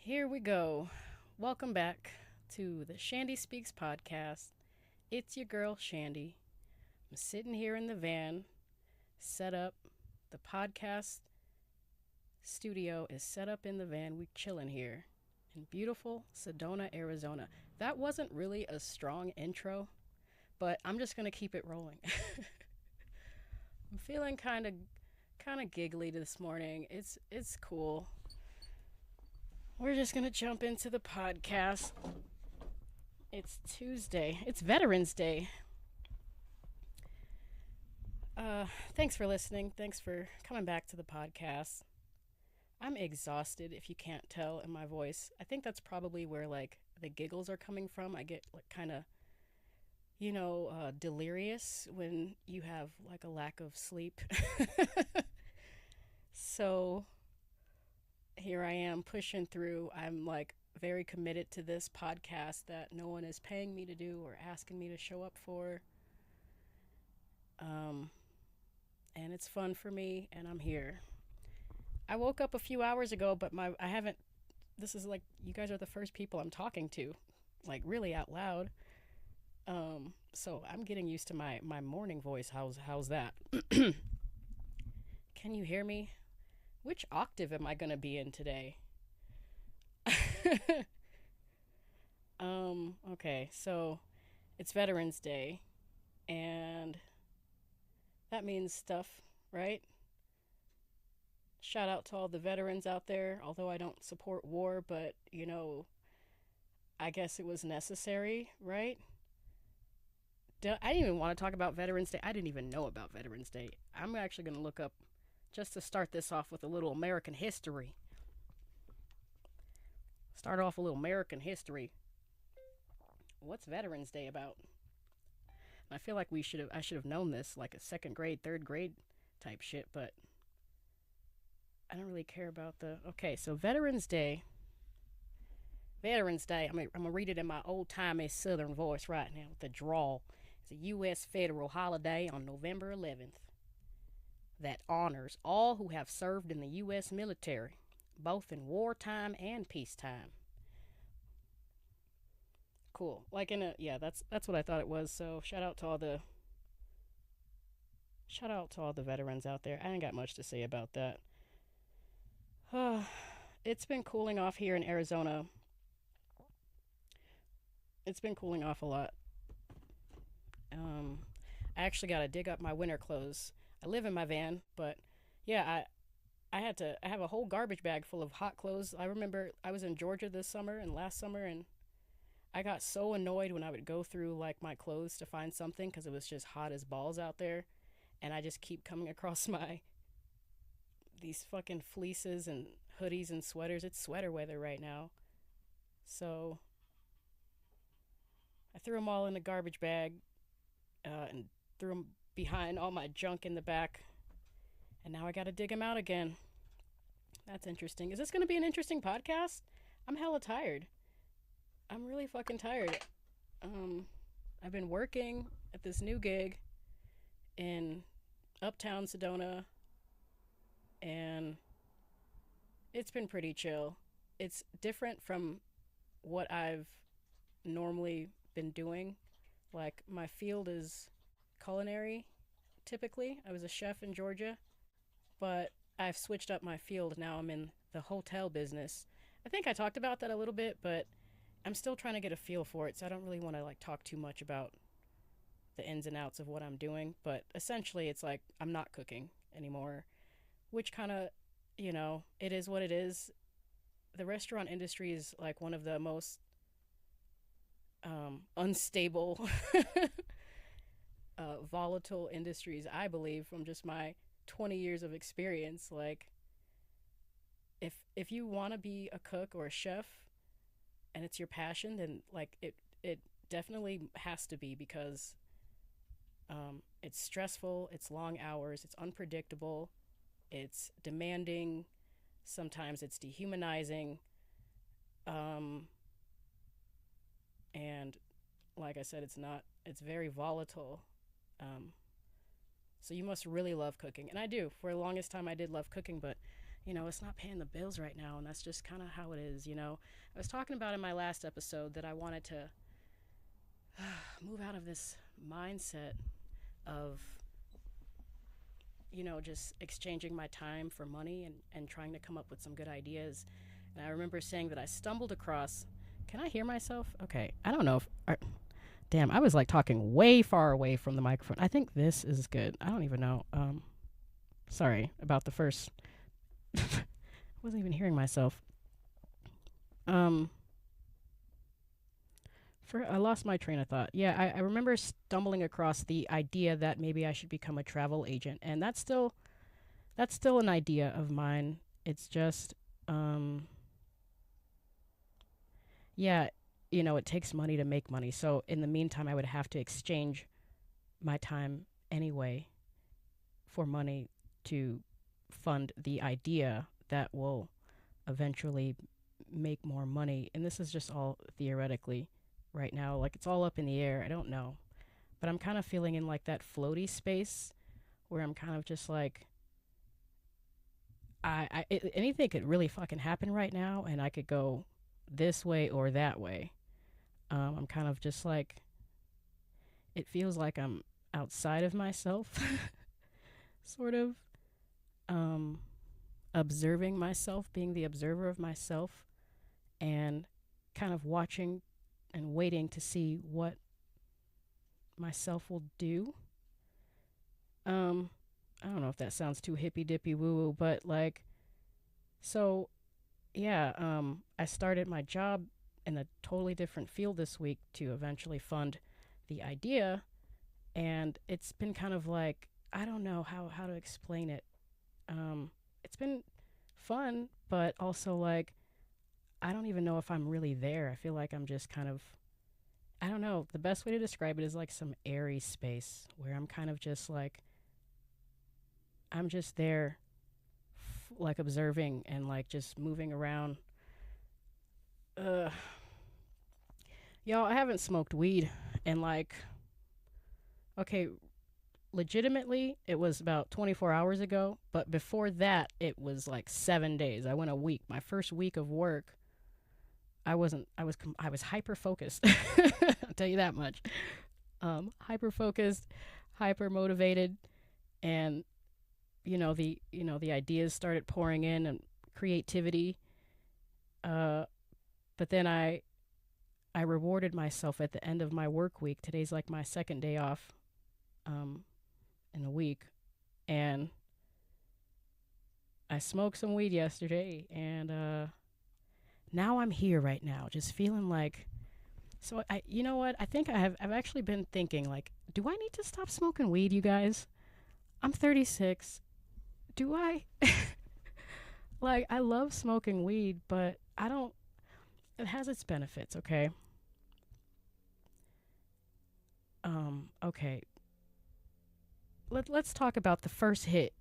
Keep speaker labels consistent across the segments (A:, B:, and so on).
A: Here we go. Welcome back to the Chandie Speaks podcast. It's your girl, Chandie. I'm sitting here in the van, set up. The podcast studio is set up in the van. We chilling here in beautiful Sedona, Arizona. That wasn't really a strong intro, but I'm just going to keep it rolling. I'm feeling kind of giggly this morning. It's cool. We're just going to jump into the podcast. It's Tuesday. It's Veterans Day. Thanks for listening. Thanks for coming back to the podcast. I'm exhausted, if you can't tell in my voice. I think that's probably where, like, the giggles are coming from. I get, like, kind of, delirious when you have, like, a lack of sleep. So here I am pushing through. I'm like very committed to this podcast that no one is paying me to do or asking me to show up for. And it's fun for me, and I'm here. I woke up a few hours ago, but this is like, you guys are the first people I'm talking to, like really out loud. So I'm getting used to my morning voice. How's that? Can you hear me? Which octave am I going to be in today? Okay, so it's Veterans Day, and that means stuff, right? Shout out to all the veterans out there, although I don't support war, but, I guess it was necessary, right? I didn't even want to talk about Veterans Day. I didn't even know about Veterans Day. I'm actually going to look up, just to start this off with a little American history. Start off a little American history. What's Veterans Day about? I feel like I should have known this, like a second grade, third grade type shit, but I don't really care about okay, so Veterans Day. I'm gonna read it in my old-timey southern voice right now with the drawl. It's a U.S. federal holiday on November 11th. That honors all who have served in the U.S. military, both in wartime and peacetime. Cool. Like that's what I thought it was. So shout out to all the veterans out there. I ain't got much to say about that. It's been cooling off here in Arizona. It's been cooling off a lot. I actually got to dig up my winter clothes. I live in my van, but yeah, I have a whole garbage bag full of hot clothes. I remember I was in Georgia this summer and last summer, and I got so annoyed when I would go through like my clothes to find something because it was just hot as balls out there, and I just keep coming across these fucking fleeces and hoodies and sweaters. It's sweater weather right now, so I threw them all in a garbage bag and threw them behind all my junk in the back, and now I gotta dig them out again. That's interesting. Is this gonna be an interesting podcast? I'm hella tired. I'm really fucking tired. I've been working at this new gig in uptown Sedona, and it's been pretty chill. It's different from what I've normally been doing. Like, my field is culinary, typically. I was a chef in Georgia, but I've switched up my field. Now I'm in the hotel business. I think I talked about that a little bit, but I'm still trying to get a feel for it, so I don't really want to like talk too much about the ins and outs of what I'm doing. But essentially, it's like I'm not cooking anymore, which kind of, it is what it is. The restaurant industry is like one of the most unstable, volatile industries, I believe, from just my 20 years of experience. Like, if you want to be a cook or a chef and it's your passion, then like it definitely has to be, because it's stressful, it's long hours, it's unpredictable, it's demanding, sometimes it's dehumanizing, and like I said, it's very volatile. So you must really love cooking. And I do. For the longest time I did love cooking, but it's not paying the bills right now, and that's just kind of how it is. I was talking about in my last episode that I wanted to move out of this mindset of, just exchanging my time for money and trying to come up with some good ideas. And I remember saying that I stumbled across. Can I hear myself? Okay. I don't know if. Damn, I was like talking way far away from the microphone. I think this is good. I don't even know. Sorry about the first. Wasn't even hearing myself. I lost my train of thought. Yeah, I remember stumbling across the idea that maybe I should become a travel agent, and that's still an idea of mine. It's just, yeah, it takes money to make money. So in the meantime, I would have to exchange my time anyway for money to fund the idea that will eventually make more money. And this is just all theoretically right now. Like, it's all up in the air. I don't know. But I'm kind of feeling in like that floaty space where I'm kind of just like, anything could really fucking happen right now, and I could go this way or that way. I'm kind of just like, it feels like I'm outside of myself, sort of. Observing myself, being the observer of myself, and kind of watching and waiting to see what myself will do. I don't know if that sounds too hippy dippy woo woo, but like, so yeah, I started my job in a totally different field this week to eventually fund the idea, and it's been kind of like, I don't know how to explain it. It's been fun, but also like, I don't even know if I'm really there. I feel like I'm just kind of, I don't know. The best way to describe it is like some airy space where I'm kind of just like, I'm just there, like observing and like just moving around. Y'all, I haven't smoked weed in like, okay, legitimately, it was about 24 hours ago, but before that, it was like 7 days. I went a week. My first week of work, I was hyper focused. I'll tell you that much. Hyper focused, hyper motivated, and the ideas started pouring in and creativity. But then I rewarded myself at the end of my work week. Today's like my second day off. In a week, and I smoked some weed yesterday, and now I'm here right now, just feeling like, so you know what, I think I've actually been thinking like, do I need to stop smoking weed, you guys? I'm 36. Do I? Like, I love smoking weed, but it has its benefits, okay? Okay. Let's talk about the first hit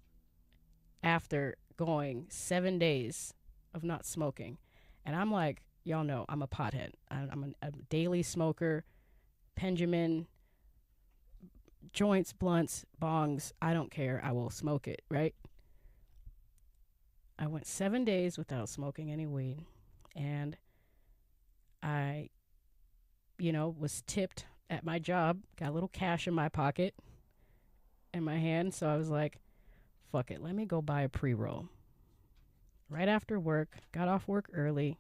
A: after going 7 days of not smoking. And I'm like, y'all know, I'm a pothead. I'm a daily smoker, Benjamin, joints, blunts, bongs. I don't care. I will smoke it, right? I went 7 days without smoking any weed. And I, was tipped at my job, got a little cash in my pocket, in my hand. So I was like, fuck it, let me go buy a pre-roll. Right after work, got off work early.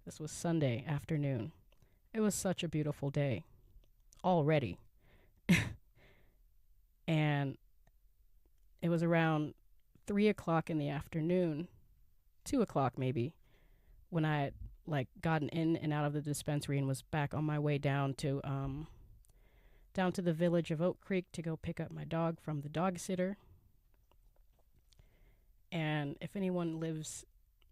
A: This was Sunday afternoon. It was such a beautiful day already. And it was around 3:00 in the afternoon, 2:00 maybe, when I had like gotten in and out of the dispensary and was back on my way down to the village of Oak Creek to go pick up my dog from the dog sitter. And if anyone lives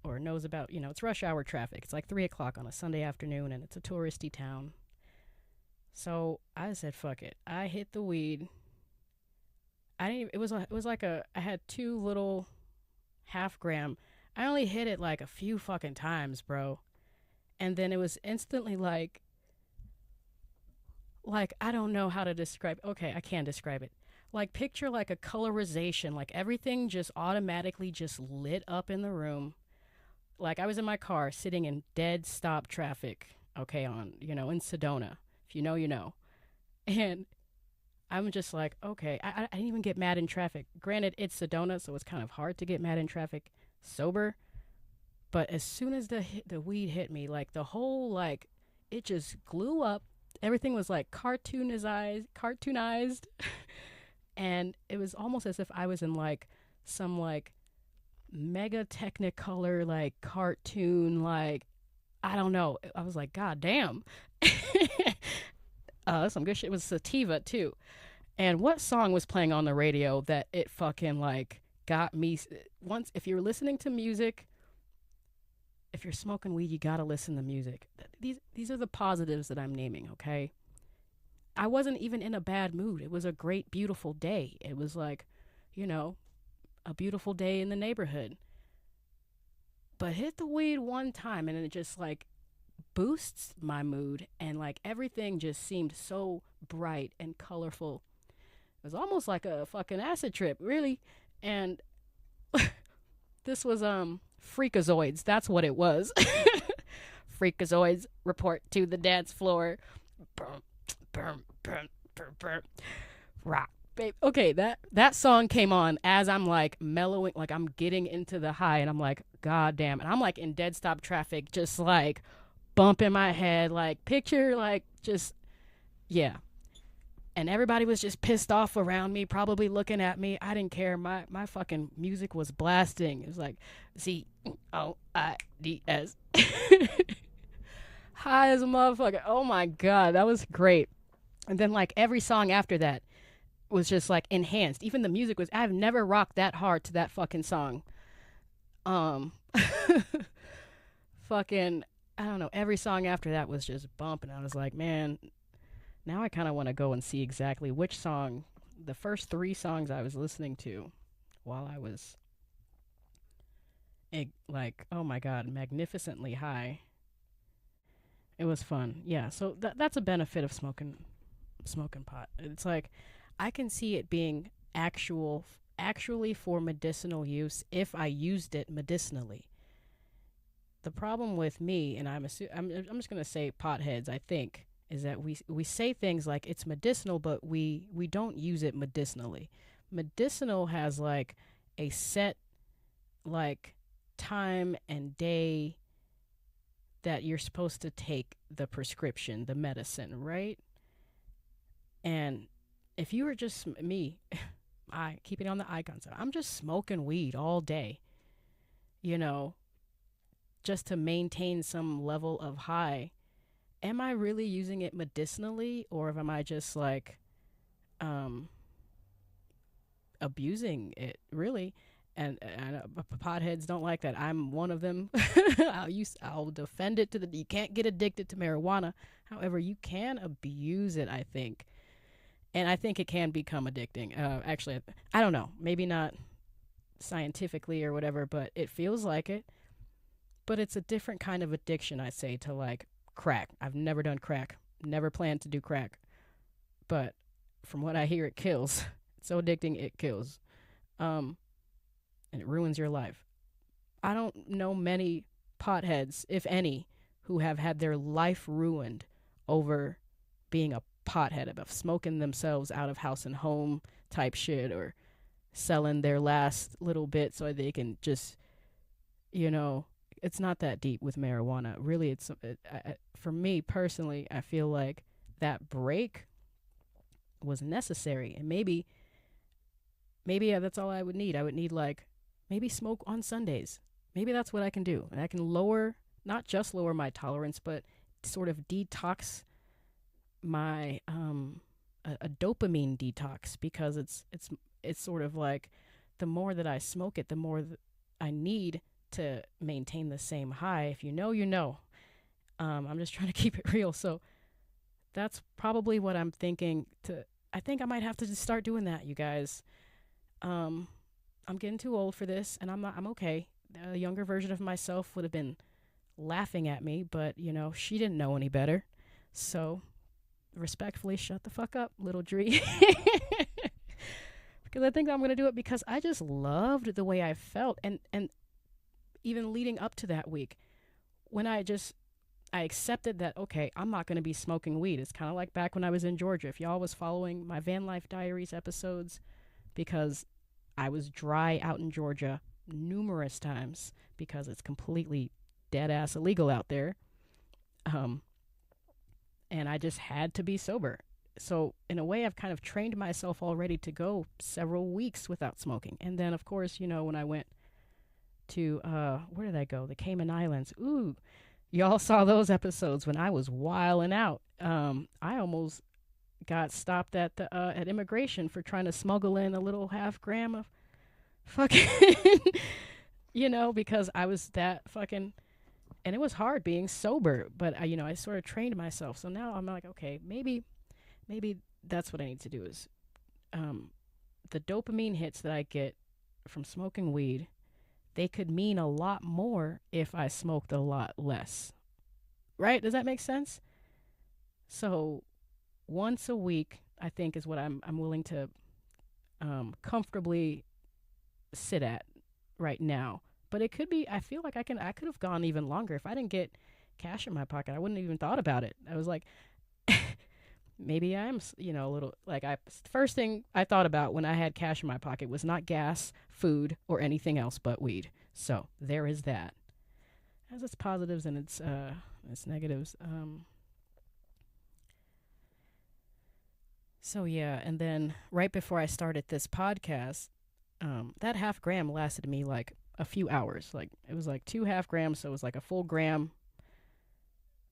A: or knows about, it's rush hour traffic. It's like 3:00 on a Sunday afternoon, and it's a touristy town. So I said, fuck it. I hit the weed. It was like I had 2 little half-gram. I only hit it like a few fucking times, bro. And then it was instantly like, I don't know how to describe. Okay, I can describe it. Like picture like a colorization, like everything just automatically just lit up in the room. Like I was in my car sitting in dead stop traffic, okay, on, in Sedona. If you know, you know. And I'm just like, okay, I didn't even get mad in traffic. Granted, it's Sedona, so it's kind of hard to get mad in traffic sober. But as soon as the weed hit me, like the whole, like, it just glue up. Everything was like cartoonized. And it was almost as if I was in like some like mega technicolor, like cartoon, like, I don't know. I was like, God damn. Some good shit. It was sativa too. And what song was playing on the radio that it fucking like got me? Once, if you're listening to music, if you're smoking weed, you gotta listen to music. These are the positives that I'm naming, okay? I wasn't even in a bad mood. It was a great, beautiful day. It was like, a beautiful day in the neighborhood. But hit the weed one time and it just like boosts my mood, and like everything just seemed so bright and colorful. It was almost like a fucking acid trip, really. And this was freakazoids. That's what it was. Freakazoids report to the dance floor. Rock, babe. Okay, that song came on as I'm like mellowing, like I'm getting into the high, and I'm like, God damn. And I'm like in dead stop traffic, just like bumping my head, like picture, like just, yeah. And everybody was just pissed off around me, probably looking at me. I didn't care. My fucking music was blasting. It was like 𝐶𝗷𝗍. High as a motherfucker. Oh my God, that was great. And then like every song after that was just like enhanced. Even the music was, I've never rocked that hard to that fucking song. Fucking, I don't know. Every song after that was just bumping. I was like, man, now I kind of want to go and see exactly which song, the first 3 songs I was listening to while I was like, oh my God, magnificently high. It was fun. Yeah, so that's a benefit of smoking pot. It's like I can see it being actually for medicinal use if I used it medicinally. The problem with me, and I'm just going to say potheads, I think, is that we say things like it's medicinal, but we don't use it medicinally. Medicinal has like a set like time and day that you're supposed to take the prescription, the medicine, right? And if you were just me, I keep it on the icon side, I'm just smoking weed all day, just to maintain some level of high. Am I really using it medicinally, or am I just like abusing it, really? And potheads don't like that. I'm one of them. I'll defend it you can't get addicted to marijuana. However, you can abuse it, I think. And I think it can become addicting. Actually, I don't know. Maybe not scientifically or whatever, but it feels like it. But it's a different kind of addiction, I say, to like crack. I've never done crack. Never planned to do crack. But from what I hear, it kills. It's so addicting, it kills. And it ruins your life. I don't know many potheads, if any, who have had their life ruined over being a pothead, of smoking themselves out of house and home type shit, or selling their last little bit so they can just, it's not that deep with marijuana. Really, for me personally, I feel like that break was necessary. And maybe that's all I would need. I would need like maybe smoke on Sundays. Maybe that's what I can do. And I can not just lower my tolerance, but sort of detox my a dopamine detox, because it's sort of like the more that I smoke it, the more I need to maintain the same high. If you know, you know. I'm just trying to keep it real. So that's probably what I'm thinking. I think I might have to just start doing that, you guys. I'm getting too old for this, and I'm okay. A younger version of myself would have been laughing at me, but she didn't know any better. So respectfully, shut the fuck up, little 𝗙𝙬. Because I think I'm going to do it because I just loved the way I felt. And even leading up to that week, when I accepted that, okay, I'm not going to be smoking weed. It's kind of like back when I was in Georgia. If y'all was following my Van Life Diaries episodes, because I was dry out in Georgia numerous times because it's completely dead ass illegal out there. And I just had to be sober. So in a way, I've kind of trained myself already to go several weeks without smoking. And then, of course, when I went to, where did I go? The Cayman Islands. Ooh, y'all saw those episodes when I was wilding out. I almost got stopped at immigration for trying to smuggle in a little 0.5 gram of fucking, because I was that fucking, and it was hard being sober, but I sort of trained myself. So now I'm like, okay, maybe that's what I need to do is, the dopamine hits that I get from smoking weed, they could mean a lot more if I smoked a lot less. Right? Does that make sense? So once a week, I think, is what I'm willing to comfortably sit at right now. But it could be, I feel like I could have gone even longer. If I didn't get cash in my pocket, I wouldn't have even thought about it. I was like, maybe I'm, a little, like, first thing I thought about when I had cash in my pocket was not gas, food, or anything else but weed. So there is that. It has its positives and its negatives. So yeah, and then right before I started this podcast, that 0.5 gram lasted me like a few hours. Like, it was like 2.5 grams, so it was like a full gram.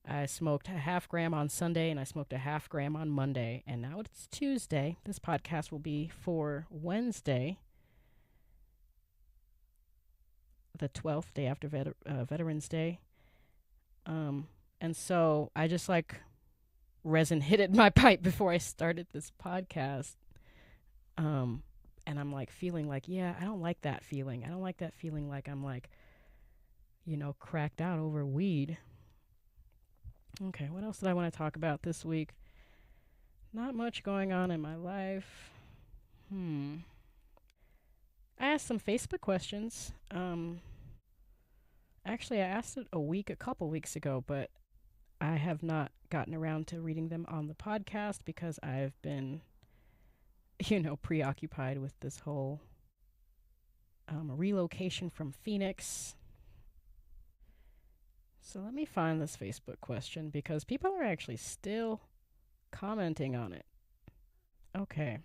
A: I smoked 0.5 gram on Sunday, and I smoked 0.5 gram on Monday, and now it's Tuesday. This podcast will be for Wednesday, the 12th, day after Veterans Day. And so I just like resin hitted my pipe before I started this podcast. And I'm like feeling like, yeah, I don't like that feeling. I don't like that feeling like I'm like, cracked out over weed. Okay, what else did I want to talk about this week? Not much going on in my life. I asked some Facebook questions. Actually, I asked it a couple weeks ago, but I have not gotten around to reading them on the podcast because I've been, preoccupied with this whole relocation from Phoenix. So let me find this Facebook question because people are actually still commenting on it. Okay.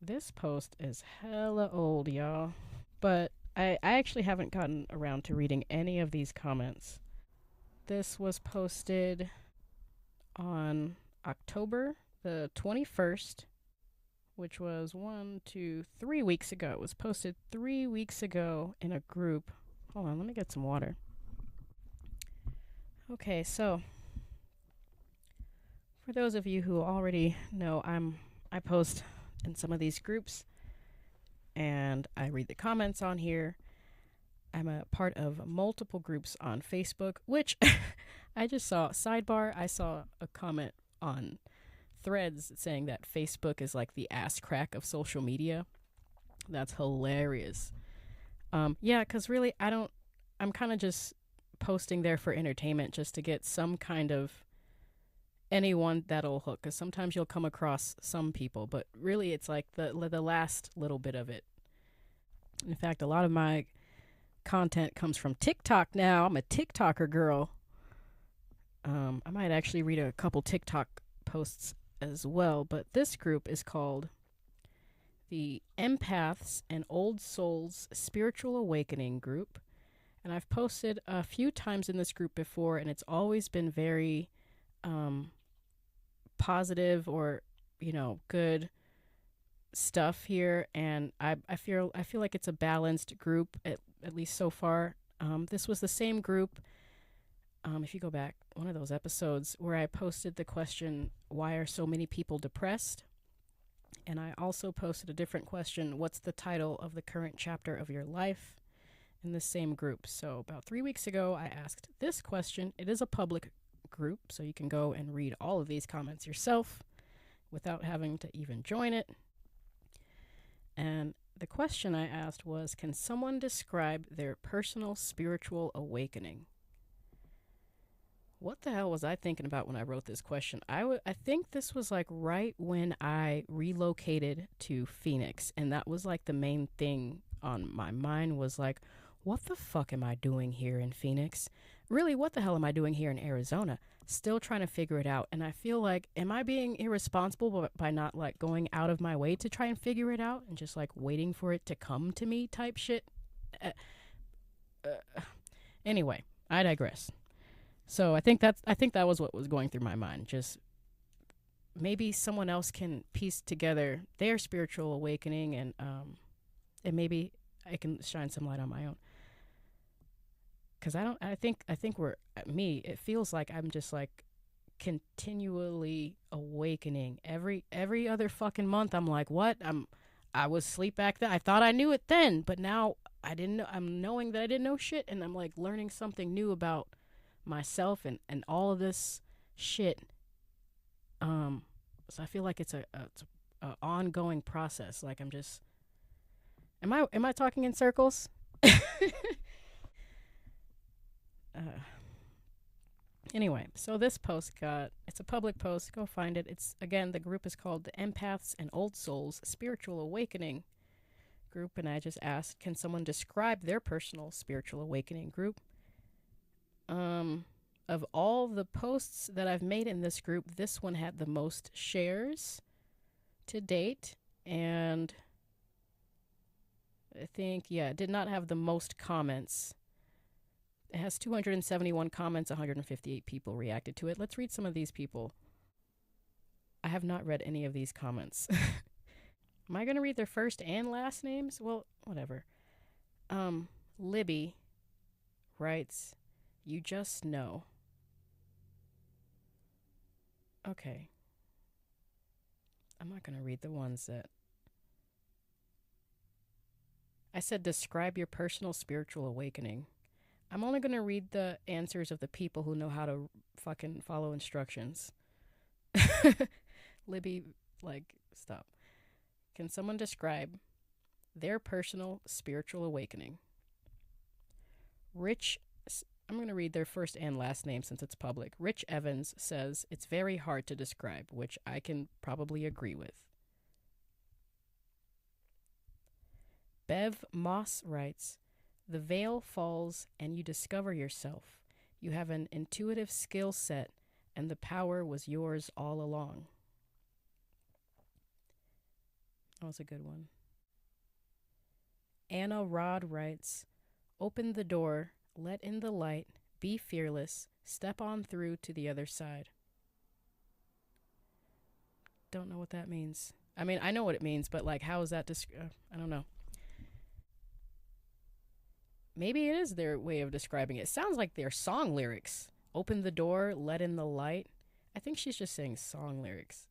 A: This post is hella old, y'all. But I actually haven't gotten around to reading any of these comments. This was posted on October the 21st, which was 3 weeks ago. It was posted 3 weeks ago in a group. Hold on, let me get some water. Okay, so for those of you who already know, I post in some of these groups and I read the comments on here. I'm a part of multiple groups on Facebook, which I just saw, sidebar, I saw a comment on Threads saying that Facebook is like the ass crack of social media. That's hilarious. Yeah, because really, I'm kind of just posting there for entertainment, just to get some kind of anyone that'll hook, because sometimes you'll come across some people, but really it's like the last little bit of it. In fact, a lot of my content comes from TikTok now. I'm a TikToker girl. I might actually read a couple TikTok posts as well, but this group is called the Empaths and Old Souls Spiritual Awakening Group. And I've posted a few times in this group before, and it's always been very positive or, good stuff here. And I feel like it's a balanced group, at least so far. This was the same group, if you go back, one of those episodes where I posted the question, why are so many people depressed? And I also posted a different question, what's the title of the current chapter of your life? In the same group. So about 3 weeks ago, I asked this question. It is a public group, so you can go and read all of these comments yourself without having to even join it. And the question I asked was, can someone describe their personal spiritual awakening? What the hell was I thinking about when I wrote this question? I think this was like right when I relocated to Phoenix, and that was like the main thing on my mind was like, what the fuck am I doing here in Phoenix? Really, what the hell am I doing here in Arizona? Still trying to figure it out. And I feel like, am I being irresponsible by not like going out of my way to try and figure it out and just like waiting for it to come to me type shit? Anyway, I digress. So I think that was what was going through my mind. Just maybe someone else can piece together their spiritual awakening, and maybe I can shine some light on my own. Because I think it feels like I'm just like continually awakening every other fucking month. I'm like, what? I was asleep back then. I thought I knew it then, but now I didn't know. I'm knowing that I didn't know shit, and I'm like learning something new about myself and all of this shit. So I feel like it's a ongoing process. Like I'm just, am I talking in circles? Anyway, so this post it's a public post. Go find it. It's, again, the group is called the Empaths and Old Souls Spiritual Awakening group. And I just asked, can someone describe their personal spiritual awakening group? Of all the posts that I've made in this group, this one had the most shares to date. And I think, it did not have the most comments. It has 271 comments, 158 people reacted to it. Let's read some of these people. I have not read any of these comments. Am I going to read their first and last names? Well, whatever. Libby writes, "You just know." Okay. I'm not going to read the ones that... I said describe your personal spiritual awakening. I'm only going to read the answers of the people who know how to fucking follow instructions. Libby, like, stop. Can someone describe their personal spiritual awakening? Rich, I'm going to read their first and last name since it's public. Rich Evans says it's very hard to describe, which I can probably agree with. Bev Moss writes, "The veil falls and you discover yourself. You have an intuitive skill set and the power was yours all along." That was a good one. Anna Rod writes, "Open the door, let in the light, be fearless, step on through to the other side." Don't know what that means. I mean, I know what it means, but like, how is that I don't know. Maybe it is their way of describing it. It sounds like their song lyrics. Open the door, let in the light. I think she's just saying song lyrics.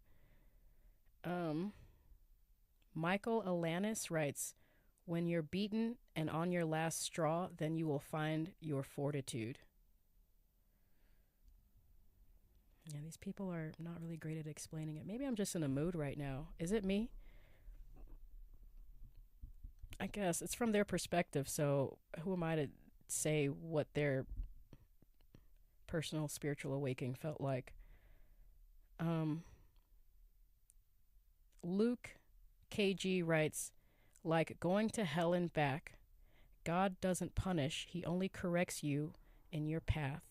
A: Michael Alanis writes, "When you're beaten and on your last straw, then you will find your fortitude." Yeah, these people are not really great at explaining it. Maybe I'm just in a mood right now. Is it me? I guess it's from their perspective, so who am I to say what their personal spiritual awakening felt like? Luke KG writes, "Like going to hell and back, God doesn't punish, he only corrects you in your path.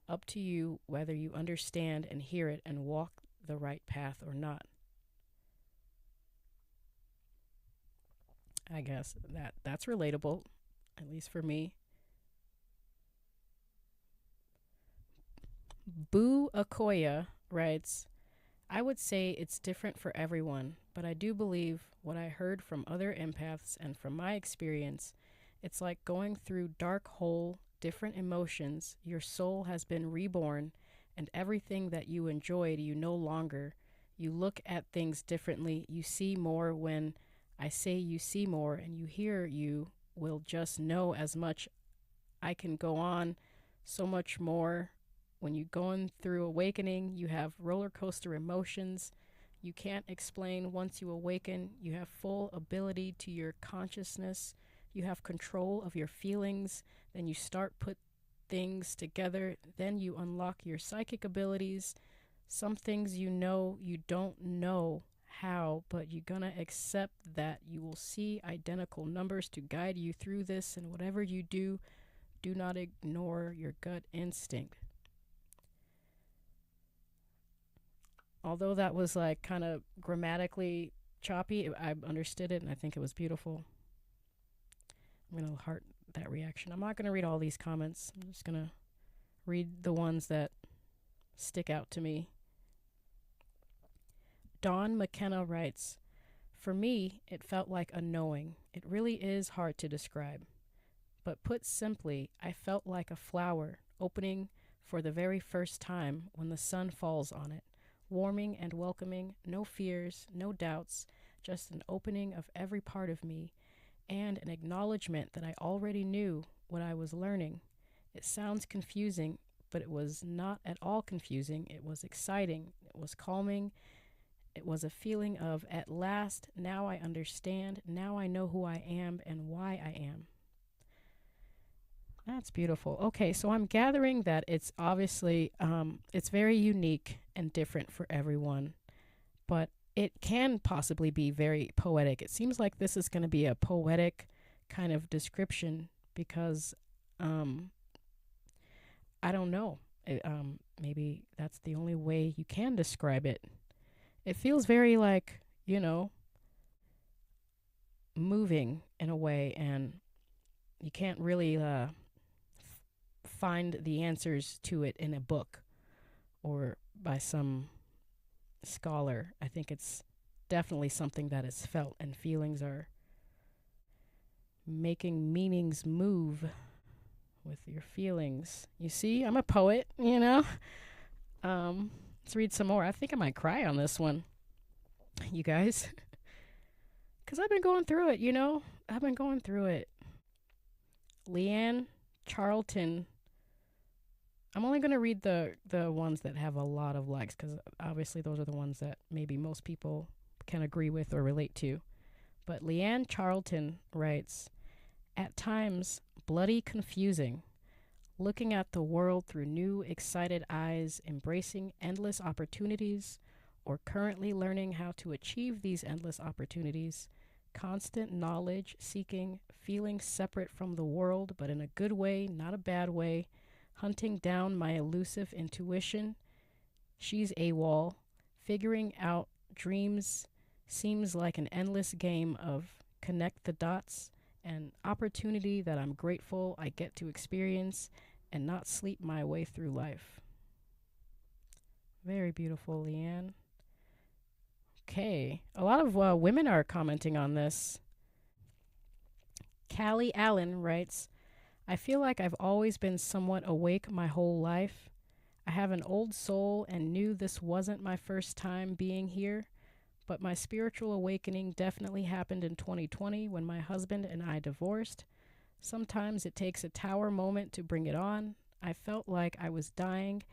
A: Up to you whether you understand and hear it and walk the right path or not." I guess that's relatable, at least for me. 𝗫𝗄𝗪 writes, "I would say it's different for everyone, but I do believe what I heard from other empaths and from my experience, it's like going through dark hole, different emotions. Your soul has been reborn, and everything that you enjoyed, you no longer. You look at things differently. You see more. When I say you see more and you hear, you will just know as much. I can go on so much more. When you're going through awakening, you have roller coaster emotions. you can't explain. Once you awaken, you have full ability to your consciousness. You have control of your feelings. Then you start put things together. Then you unlock your psychic abilities. Some things you know, you don't know how, but you're gonna accept that you will see identical numbers to guide you through this. And whatever you do, do not ignore your gut instinct. Although that was like kind of grammatically choppy, I understood it and I think it was beautiful. I'm going to heart that reaction. I'm not going to read all these comments. I'm just going to read the ones that stick out to me. 𝗙𝗪𝗀𝗀 writes, for me, it felt like a knowing. It really is hard to describe. But put simply, I felt like a flower opening for the very first time when the sun falls on it. Warming and welcoming, no fears, no doubts, just an opening of every part of me and an acknowledgement that I already knew what I was learning. It sounds confusing, but it was not at all confusing. It was exciting. It was calming. It was a feeling of, at last, now I understand. Now I know who I am and why I am. That's beautiful. Okay, so I'm gathering that it's obviously, it's very unique and different for everyone, but it can possibly be very poetic. It seems like this is going to be a poetic kind of description because, I don't know, maybe that's the only way you can describe it. It feels very like, you know, moving in a way, and you can't really, find the answers to it in a book or by some scholar. I think it's definitely something that is felt, and feelings are making meanings move with your feelings. You see, I'm a poet, you know? Let's read some more. I think I might cry on this one, you guys. Because I've been going through it, you know? I've been going through it. Leanne Charlton. I'm only going to read the ones that have a lot of likes, because obviously those are the ones that maybe most people can agree with or relate to. But Leanne Charlton writes, at times, bloody confusing, looking at the world through new, excited eyes, embracing endless opportunities, or currently learning how to achieve these endless opportunities, constant knowledge seeking, feeling separate from the world, but in a good way, not a bad way, hunting down my elusive intuition. She's AWOL. Figuring out dreams seems like an endless game of connect the dots, an opportunity that I'm grateful I get to experience and not sleep my way through life. Very beautiful, Leanne. Okay, a lot of women are commenting on this. Callie Allen writes, I feel like I've always been somewhat awake my whole life. I have an old soul and knew this wasn't my first time being here, but my spiritual awakening definitely happened in 2020 when my husband and I divorced. Sometimes it takes a tower moment to bring it on. I felt like I was dying,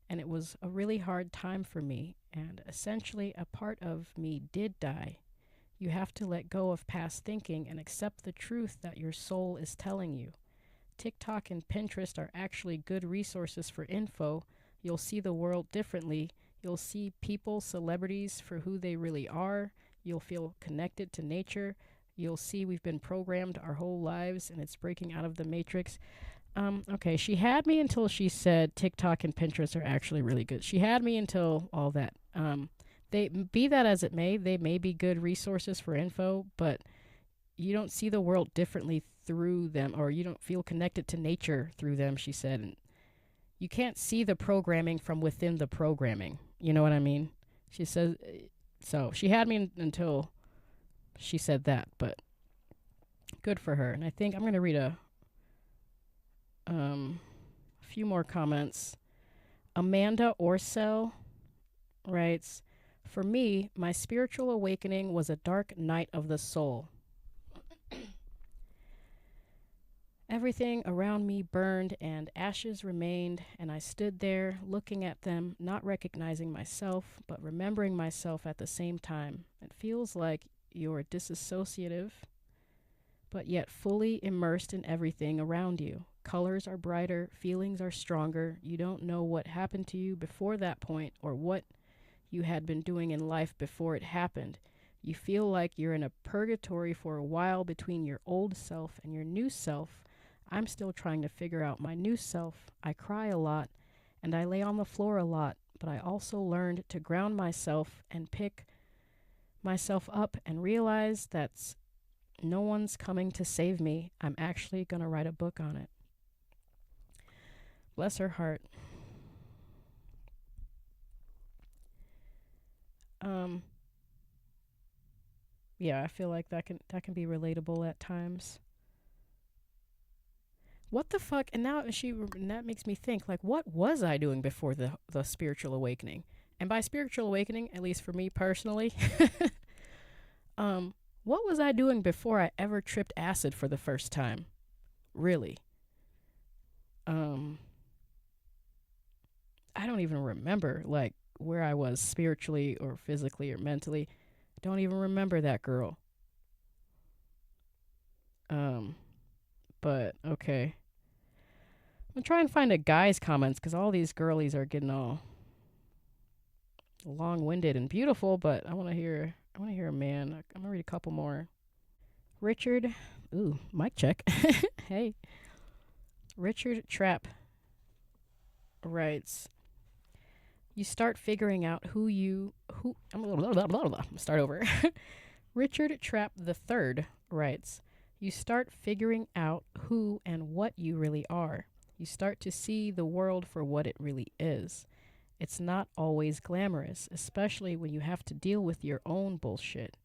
A: and it was a really hard time for me, and essentially a part of me did die. You have to let go of past thinking and accept the truth that your soul is telling you. TikTok and Pinterest are actually good resources for info. You'll see the world differently. You'll see people, celebrities for who they really are. You'll feel connected to nature. You'll see we've been programmed our whole lives and it's breaking out of the matrix. Okay, she had me until she said TikTok and Pinterest are actually really good. She had me until all that. They, be that as it may, they may be good resources for info, but you don't see the world differently through them, or you don't feel connected to nature through them, she said. And you can't see the programming from within the programming. You know what I mean? She says, so she had me until she said that, but good for her. And I think I'm going to read a few more comments. Amanda Orcell writes, for me, my spiritual awakening was a dark night of the soul. Everything around me burned and ashes remained, and I stood there looking at them, not recognizing myself, but remembering myself at the same time. It feels like you're disassociative, but yet fully immersed in everything around you. Colors are brighter, feelings are stronger. You don't know what happened to you before that point or what you had been doing in life before it happened. You feel like you're in a purgatory for a while between your old self and your new self. I'm still trying to figure out my new self. I cry a lot and I lay on the floor a lot, but I also learned to ground myself and pick myself up and realize that no one's coming to save me. I'm actually going to write a book on it. Bless her heart. Yeah, I feel like that can be relatable at times. What the fuck? And that makes me think, like, what was I doing before the spiritual awakening? And by spiritual awakening, at least for me personally, what was I doing before I ever tripped acid for the first time? Really? I don't even remember, like, where I was spiritually or physically or mentally. I don't even remember that, girl. But okay. I'm trying to find a guy's comments because all these girlies are getting all long-winded and beautiful, but I want to hear a man. I'm gonna read a couple more. Richard, ooh, mic check. Hey, Richard Trapp writes, "You start figuring out start over. Richard Trapp III writes, "You start figuring out who and what you really are. You start to see the world for what it really is. It's not always glamorous, especially when you have to deal with your own bullshit.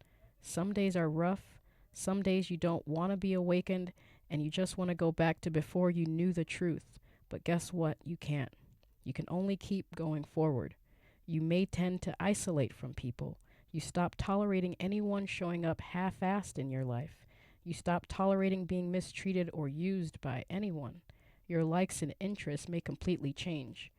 A: Some days are rough. Some days you don't want to be awakened and you just want to go back to before you knew the truth. But guess what? You can't. You can only keep going forward. You may tend to isolate from people. You stop tolerating anyone showing up half-assed in your life. You stop tolerating being mistreated or used by anyone. Your likes and interests may completely change.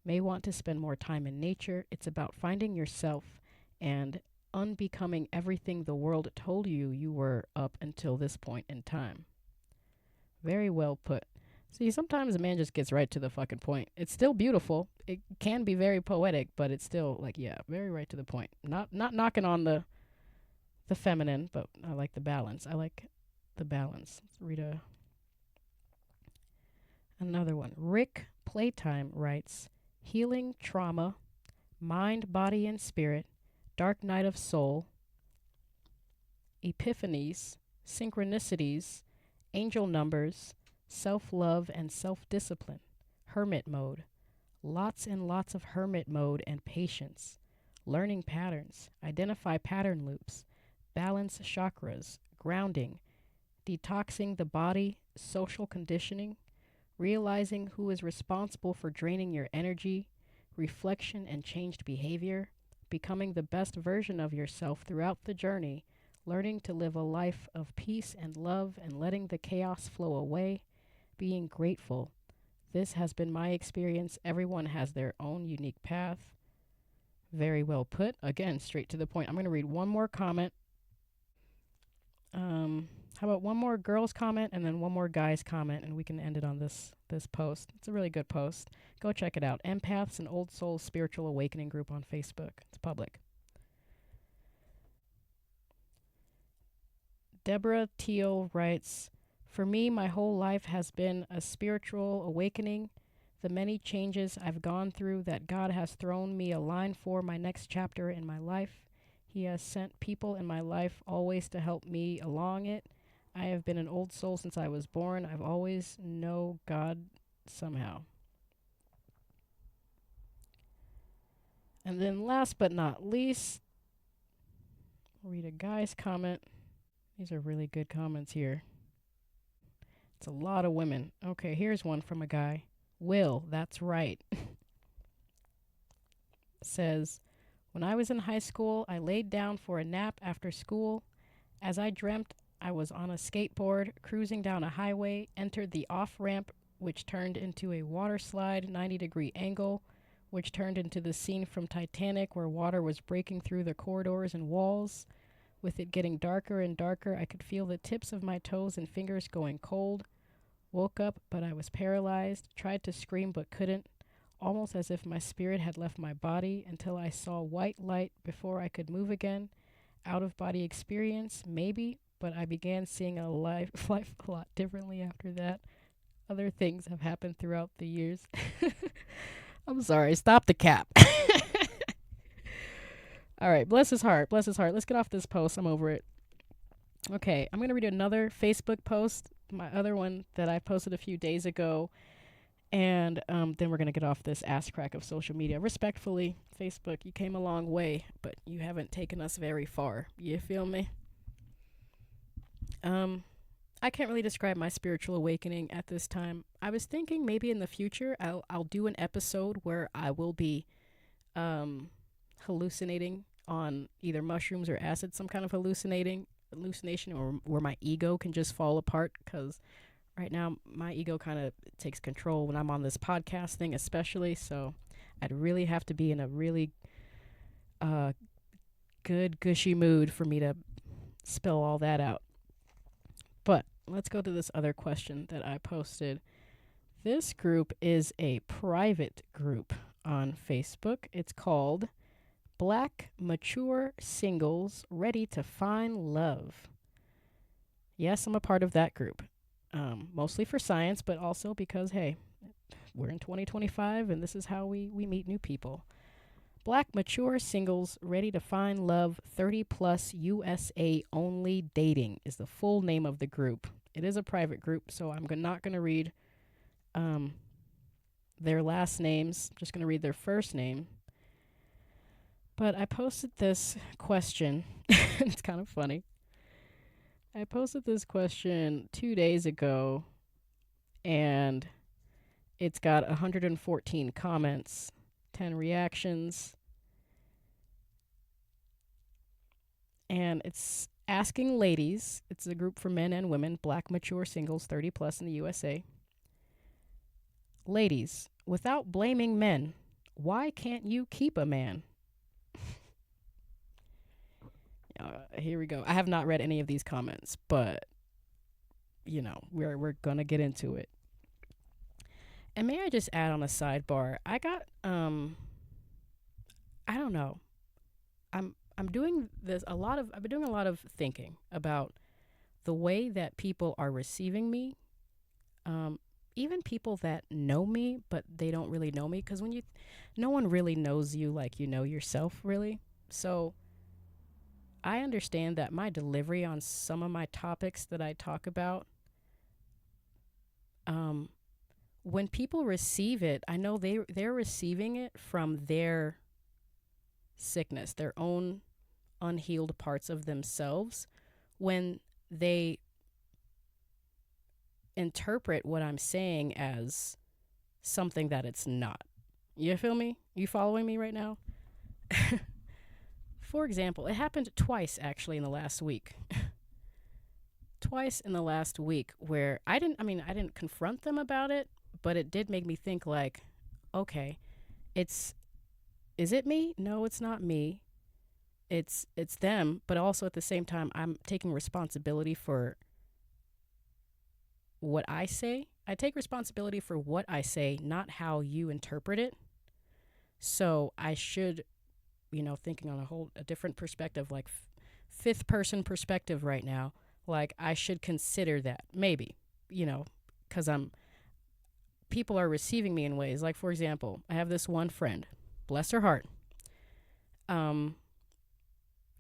A: May want to spend more time in nature. It's about finding yourself and unbecoming everything the world told you you were up until this point in time." Very well put. See, sometimes a man just gets right to the fucking point. It's still beautiful. It can be very poetic, but it's still like, yeah, very right to the point. Not knocking on the feminine, but I like the balance. I like the balance. Let's read another one. Rick Playtime writes, "Healing trauma, mind, body, and spirit, dark night of soul, epiphanies, synchronicities, angel numbers, self-love and self-discipline, hermit mode, lots and lots of hermit mode and patience, learning patterns, identify pattern loops, balance chakras, grounding, detoxing the body, social conditioning, realizing who is responsible for draining your energy, reflection and changed behavior, becoming the best version of yourself throughout the journey, learning to live a life of peace and love and letting the chaos flow away, being grateful. This has been my experience. Everyone has their own unique path." Very well put. Again, straight to the point. I'm going to read one more comment. How about one more girl's comment and then one more guy's comment, and we can end it on this post. It's a really good post. Go check it out. Empaths and Old Souls Spiritual Awakening group on Facebook. It's public. Deborah Teal writes, "For me, my whole life has been a spiritual awakening. The many changes I've gone through that God has thrown me a line for my next chapter in my life. He has sent people in my life always to help me along it. I have been an old soul since I was born. I've always know God somehow." And then last but not least, I'll read a guy's comment. These are really good comments here. It's a lot of women. Okay, here's one from a guy. Will, that's right. Says, "When I was in high school, I laid down for a nap after school. As I dreamt I was on a skateboard cruising down a highway, entered the off-ramp, which turned into a water slide 90-degree angle, which turned into the scene from Titanic where water was breaking through the corridors and walls. With it getting darker and darker, I could feel the tips of my toes and fingers going cold. Woke up, but I was paralyzed. Tried to scream, but couldn't. Almost as if my spirit had left my body, until I saw white light before I could move again. Out-of-body experience, maybe, but I began seeing life a lot differently after that. Other things have happened throughout the years. I'm sorry. Stop the cap. All right. Bless his heart. Bless his heart. Let's get off this post. I'm over it. Okay. I'm going to read another Facebook post, my other one that I posted a few days ago. And then we're going to get off this ass crack of social media. Respectfully, Facebook, you came a long way, but you haven't taken us very far. You feel me? I can't really describe my spiritual awakening at this time. I was thinking maybe in the future I'll do an episode where I will be hallucinating on either mushrooms or acid, some kind of hallucination, or where my ego can just fall apart, because right now my ego kind of takes control when I'm on this podcast thing, especially. So I'd really have to be in a really good gushy mood for me to spill all that out. But let's go to this other question that I posted. This group is a private group on Facebook. It's called Black Mature Singles Ready to Find Love. Yes, I'm a part of that group. Mostly for science, but also because, hey, we're in 2025 and this is how we meet new people. Black Mature Singles Ready to Find Love 30+ USA Only Dating is the full name of the group. It is a private group, so I'm not going to read their last names. I'm just going to read their first name. But I posted this question. It's kind of funny. I posted this question 2 days ago, and it's got 114 comments, 10 reactions, and it's asking ladies. It's a group for men and women, Black Mature Singles 30+ in the USA. Ladies, without blaming men, why can't you keep a man? Here we go. I have not read any of these comments, but we're gonna get into it. And may I just add on a sidebar? I got I don't know. I'm doing this I've been doing a lot of thinking about the way that people are receiving me. Even people that know me, but they don't really know me, because no one really knows you like you know yourself, really. So I understand that my delivery on some of my topics that I talk about, when people receive it, I know they're receiving it from their sickness, their own unhealed parts of themselves, when they interpret what I'm saying as something that it's not. You feel me? You following me right now? For example, it happened twice actually in the last week. Twice in the last week where I didn't confront them about it, but it did make me think like, okay, is it me? No, it's not me. It's them, but also at the same time I'm taking responsibility for what I say. I take responsibility for what I say, not how you interpret it. So I should, thinking on a different perspective, like fifth person perspective right now, like I should consider that maybe, because people are receiving me in ways. Like, for example, I have this one friend, bless her heart.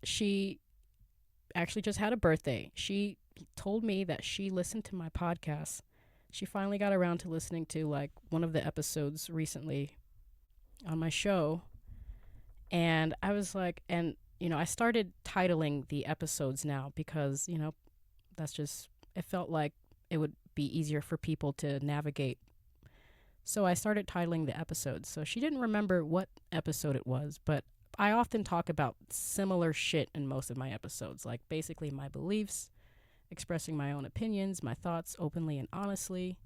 A: She actually just had a birthday. She told me that she listened to my podcast. She finally got around to listening to like one of the episodes recently on my show. And I was like, I started titling the episodes now because, it felt like it would be easier for people to navigate. So I started titling the episodes. So she didn't remember what episode it was, but I often talk about similar shit in most of my episodes, like basically my beliefs expressing my own opinions, my thoughts openly and honestly.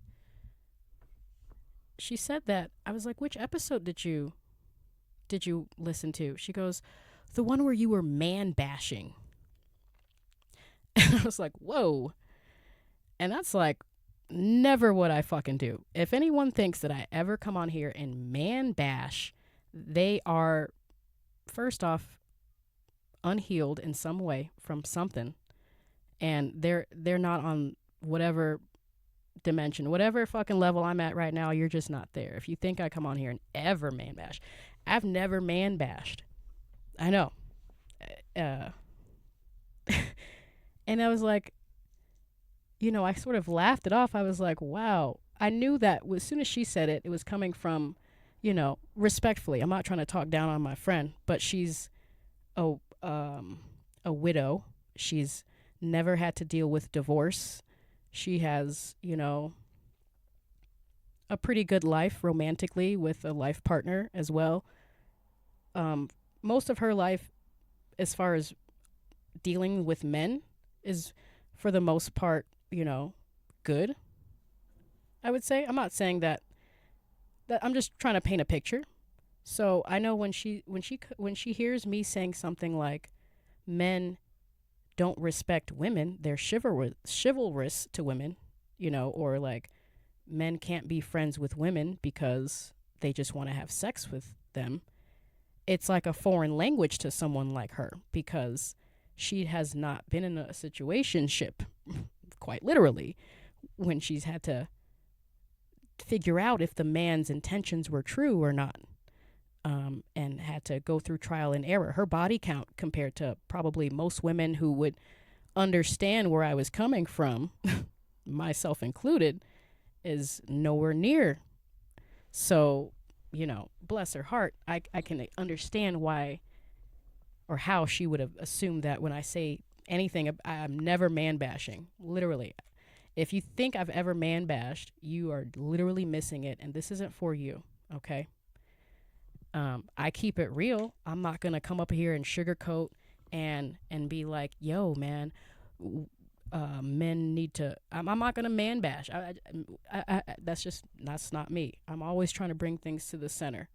A: She said that. I was like, which episode did you listen to? She goes, the one where you were man bashing. And I was like, whoa. And that's like never what I fucking do. If anyone thinks that I ever come on here and man bash, they are, first off, unhealed in some way from something. And they're not on whatever dimension, whatever fucking level I'm at right now, you're just not there. If you think I come on here and ever man bash, I've never man bashed. I know. And I was like, I sort of laughed it off. I was like, wow. I knew that as soon as she said it, it was coming from, respectfully. I'm not trying to talk down on my friend, but she's a widow. She's never had to deal with divorce. She has, a pretty good life romantically with a life partner as well. Most of her life, as far as dealing with men, is for the most part, good. I would say. I'm not saying that I'm just trying to paint a picture. So I know when she hears me saying something like, men don't respect women, they're chivalrous to women, or like men can't be friends with women because they just want to have sex with them. It's like a foreign language to someone like her because she has not been in a situationship, quite literally, when she's had to figure out if the man's intentions were true or not, and had to go through trial and error. Her body count compared to probably most women who would understand where I was coming from, myself included, is nowhere near. So, bless her heart, I can understand why or how she would have assumed that when I say anything, I'm never man bashing. Literally. If you think I've ever man bashed, you are literally missing it, and this isn't for you, okay? I keep it real. I'm not going to come up here and sugarcoat and be like, yo, man, men need to, I'm not going to man bash. That's not me. I'm always trying to bring things to the center.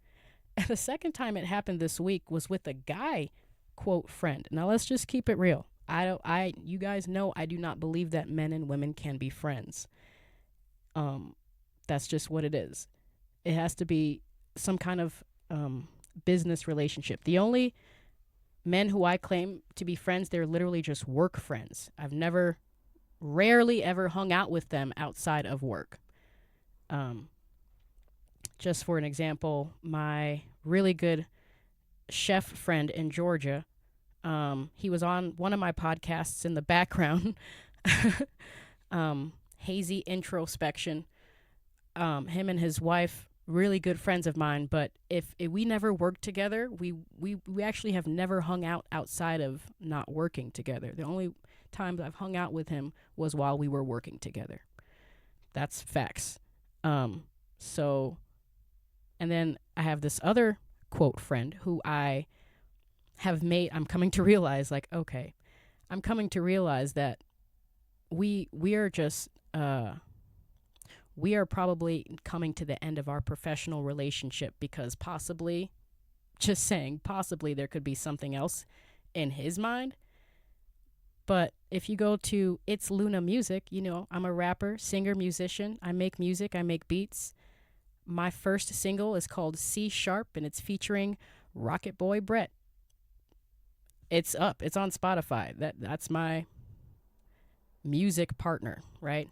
A: And the second time it happened this week was with a guy, quote, friend. Now let's just keep it real. You guys know I do not believe that men and women can be friends. That's just what it is. It has to be some kind of business relationship. The only men who I claim to be friends, they're literally just work friends. I've rarely ever hung out with them outside of work. Just for an example, my really good chef friend in Georgia, he was on one of my podcasts in the background, Hazy Introspection. Him and his wife, really good friends of mine, but if we never worked together, we actually have never hung out outside of not working together. The only times I've hung out with him was while we were working together. That's facts. So, and then I have this other quote friend who I'm coming to realize, like, okay, I'm coming to realize that we are just, we are probably coming to the end of our professional relationship because possibly there could be something else in his mind. But if you go to It's Luna Music, I'm a rapper, singer, musician. I make music, I make beats. My first single is called 𝗙𝗵, and it's featuring Rocket Boy Brett. It's up. It's on Spotify. That's my music partner, right?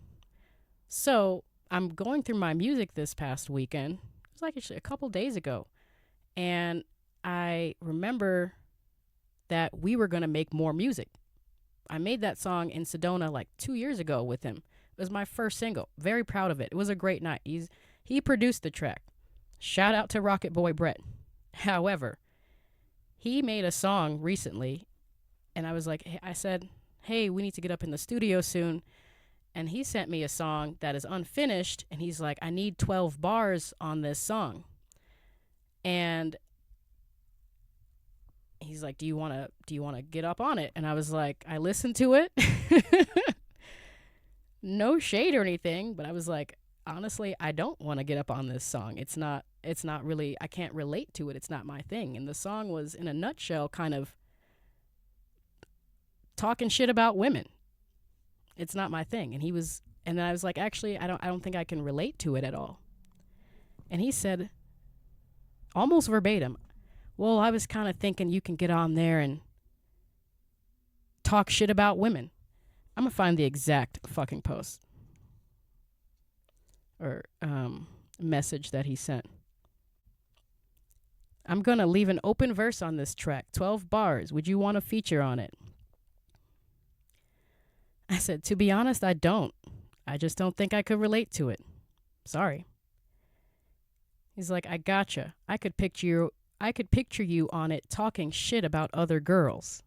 A: So I'm going through my music this past weekend. It was like actually a couple days ago. And I remember that we were going to make more music. I made that song in Sedona like 2 years ago with him. It was my first single. Very proud of it. It was a great night. He produced the track. Shout out to Rocket Boy Brett. However, he made a song recently, and I said, hey, we need to get up in the studio soon. And he sent me a song that is unfinished, and he's like, I need 12 bars on this song. And he's like, do you want to get up on it? And I was like, I listened to it. No shade or anything, but I was like, honestly, I don't want to get up on this song. It's not really, I can't relate to it. It's not my thing. And the song was, in a nutshell, kind of talking shit about women. It's not my thing. And then I was like, actually, I don't think I can relate to it at all. And he said, almost verbatim, well, I was kind of thinking you can get on there and talk shit about women. I'm going to find the exact fucking post or message that he sent. I'm going to leave an open verse on this track, 12 bars. Would you want to feature on it? I said, to be honest, I don't. I just don't think I could relate to it. Sorry. He's like, I gotcha. I could picture you on it talking shit about other girls.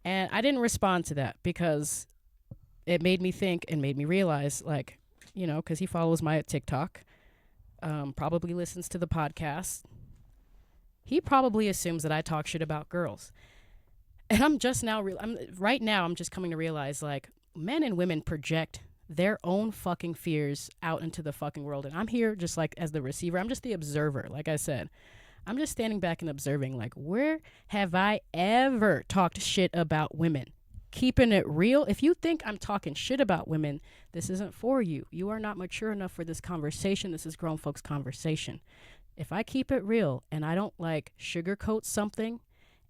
A: And I didn't respond to that because it made me think and made me realize, like, you know, because he follows my TikTok, probably listens to the podcast. He probably assumes that I talk shit about girls. And I'm just now, right now, I'm just coming to realize, like, men and women project their own fucking fears out into the fucking world. And I'm here just like as the receiver. I'm just the observer. Like I said, I'm just standing back and observing, like, where have I ever talked shit about women? Keeping it real. If you think I'm talking shit about women, this isn't for you. You are not mature enough for this conversation. This is grown folks conversation. If I keep it real and I don't like sugarcoat something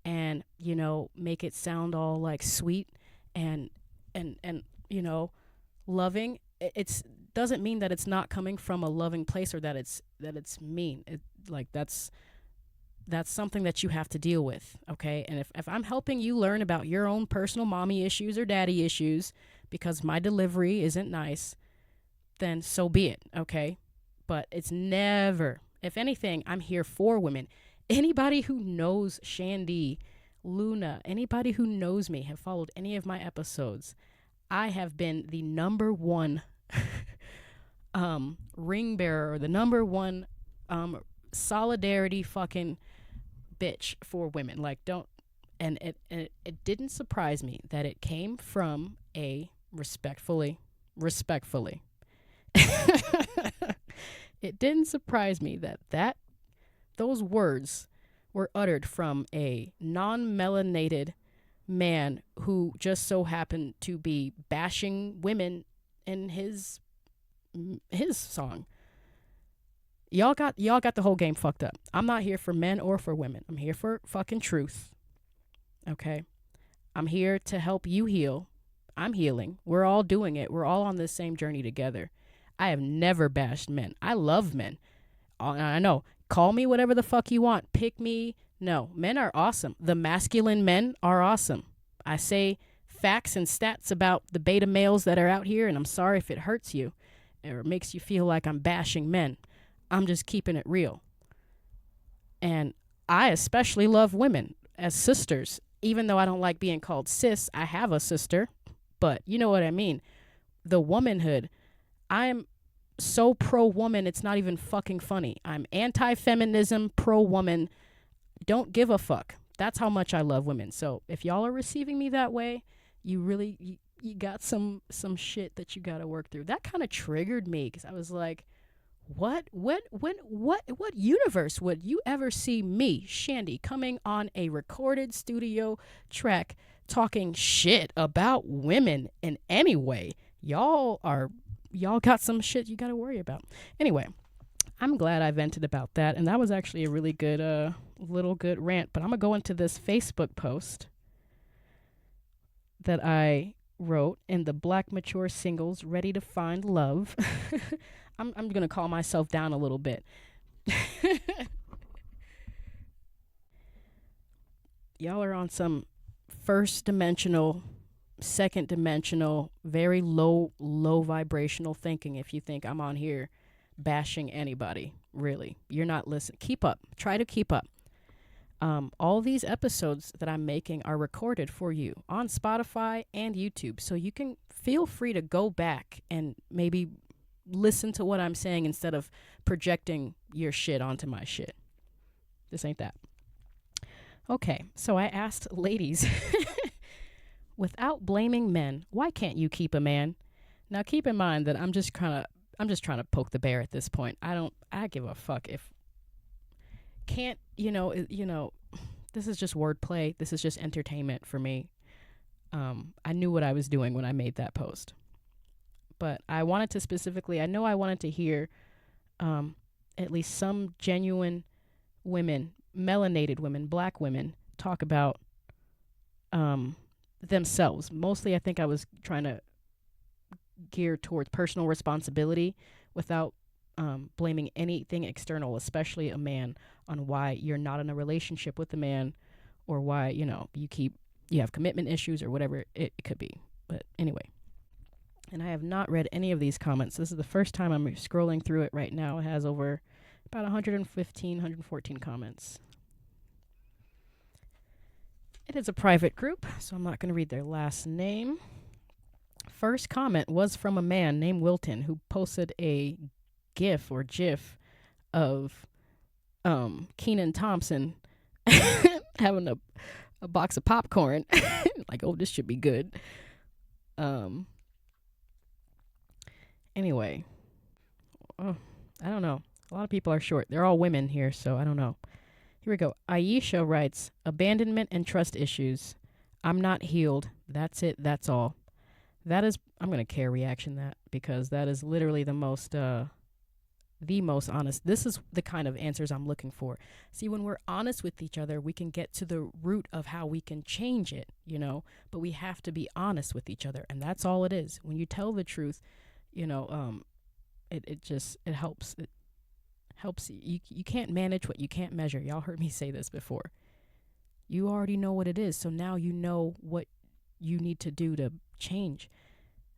A: and, you know, make it sound all like sweet and you know, loving, it's doesn't mean that it's not coming from a loving place or that it's mean. That's something that you have to deal with, okay? And if I'm helping you learn about your own personal mommy issues or daddy issues because my delivery isn't nice, then so be it, okay? But it's never, if anything, I'm here for women. Anybody who knows Chandie, Luna, anybody who knows me, have followed any of my episodes, I have been the number one ring bearer, or the number one solidarity fucking bitch for women. Like, and it didn't surprise me that it came from a respectfully it didn't surprise me that those words were uttered from a non-melanated man who just so happened to be bashing women in his song. Y'all got the whole game fucked up. I'm not here for men or for women. I'm here for fucking truth. Okay? I'm here to help you heal. I'm healing. We're all doing it. We're all on this same journey together. I have never bashed men. I love men. I know. Call me whatever the fuck you want. Pick me. No. Men are awesome. The masculine men are awesome. I say facts and stats about the beta males that are out here, and I'm sorry if it hurts you or makes you feel like I'm bashing men. I'm just keeping it real. And I especially love women as sisters. Even though I don't like being called sis, I have a sister. But you know what I mean? The womanhood. I'm so pro-woman, it's not even fucking funny. I'm anti-feminism, pro-woman. Don't give a fuck. That's how much I love women. So if y'all are receiving me that way, you got some shit that you got to work through. That kind of triggered me because I was like, what universe would you ever see me, Chandie, coming on a recorded studio track talking shit about women in any way? Y'all got some shit you got to worry about. Anyway, I'm glad I vented about that, and that was actually a really good little good rant. But I'm gonna go into this Facebook post that I wrote in the Black Mature Singles Ready to Find Love. I'm going to calm myself down a little bit. Y'all are on some first dimensional, second dimensional, very low vibrational thinking if you think I'm on here bashing anybody. Really. You're not listening. Keep up. Try to keep up. All these episodes that I'm making are recorded for you on Spotify and YouTube. So you can feel free to go back and maybe listen to what I'm saying instead of projecting your shit onto my shit. This ain't that. Okay, so I asked ladies, without blaming men, why can't you keep a man? Now keep in mind that I'm just trying to poke the bear at this point. I give a fuck if can't, this is just wordplay. This is just entertainment for me. I knew what I was doing when I made that post. But I wanted to hear at least some genuine women, melanated women, black women, talk about themselves. Mostly I think I was trying to gear towards personal responsibility without blaming anything external, especially a man, on why you're not in a relationship with a man, or why, you have commitment issues or whatever it could be. But anyway, and I have not read any of these comments. This is the first time I'm scrolling through it right now. It has over about 114 comments. It is a private group, so I'm not going to read their last name. First comment was from a man named Wilton who posted a GIF of Kenan Thompson having a box of popcorn. Like, oh, this should be good. Anyway, I don't know. A lot of people are short. They're all women here, so I don't know. Here we go. 𝗍𝗪𝗀 writes, abandonment and trust issues. I'm not healed. That's it. That's all. That is, I'm going to care reaction that, because that is literally the most honest. This is the kind of answers I'm looking for. See, when we're honest with each other, we can get to the root of how we can change it, but we have to be honest with each other. And that's all it is. When you tell the truth, it helps. It helps. You can't manage what you can't measure. Y'all heard me say this before. You already know what it is. So now you know what you need to do to change.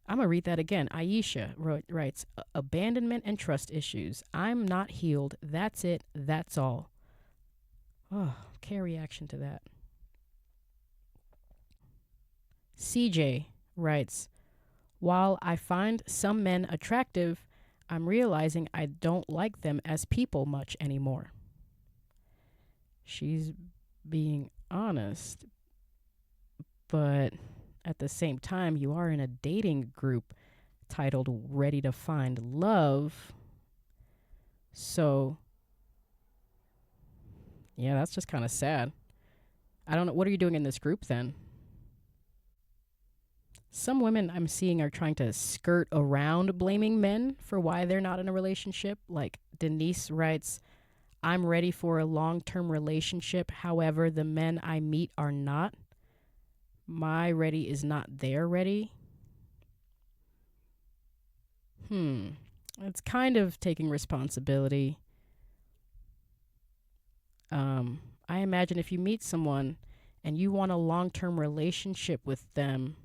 A: I'm going to read that again. 𝗍𝗪𝗀 writes, abandonment and trust issues. I'm not healed. That's it. That's all. Oh, care reaction to that. CJ writes, while I find some men attractive, I'm realizing I don't like them as people much anymore. She's being honest, but at the same time, you are in a dating group titled Ready to Find Love. So, yeah, that's just kind of sad. I don't know. What are you doing in this group then? Some women I'm seeing are trying to skirt around blaming men for why they're not in a relationship. Like Denise writes, I'm ready for a long-term relationship. However, the men I meet are not. My ready is not their ready. It's kind of taking responsibility. I imagine if you meet someone and you want a long-term relationship with them,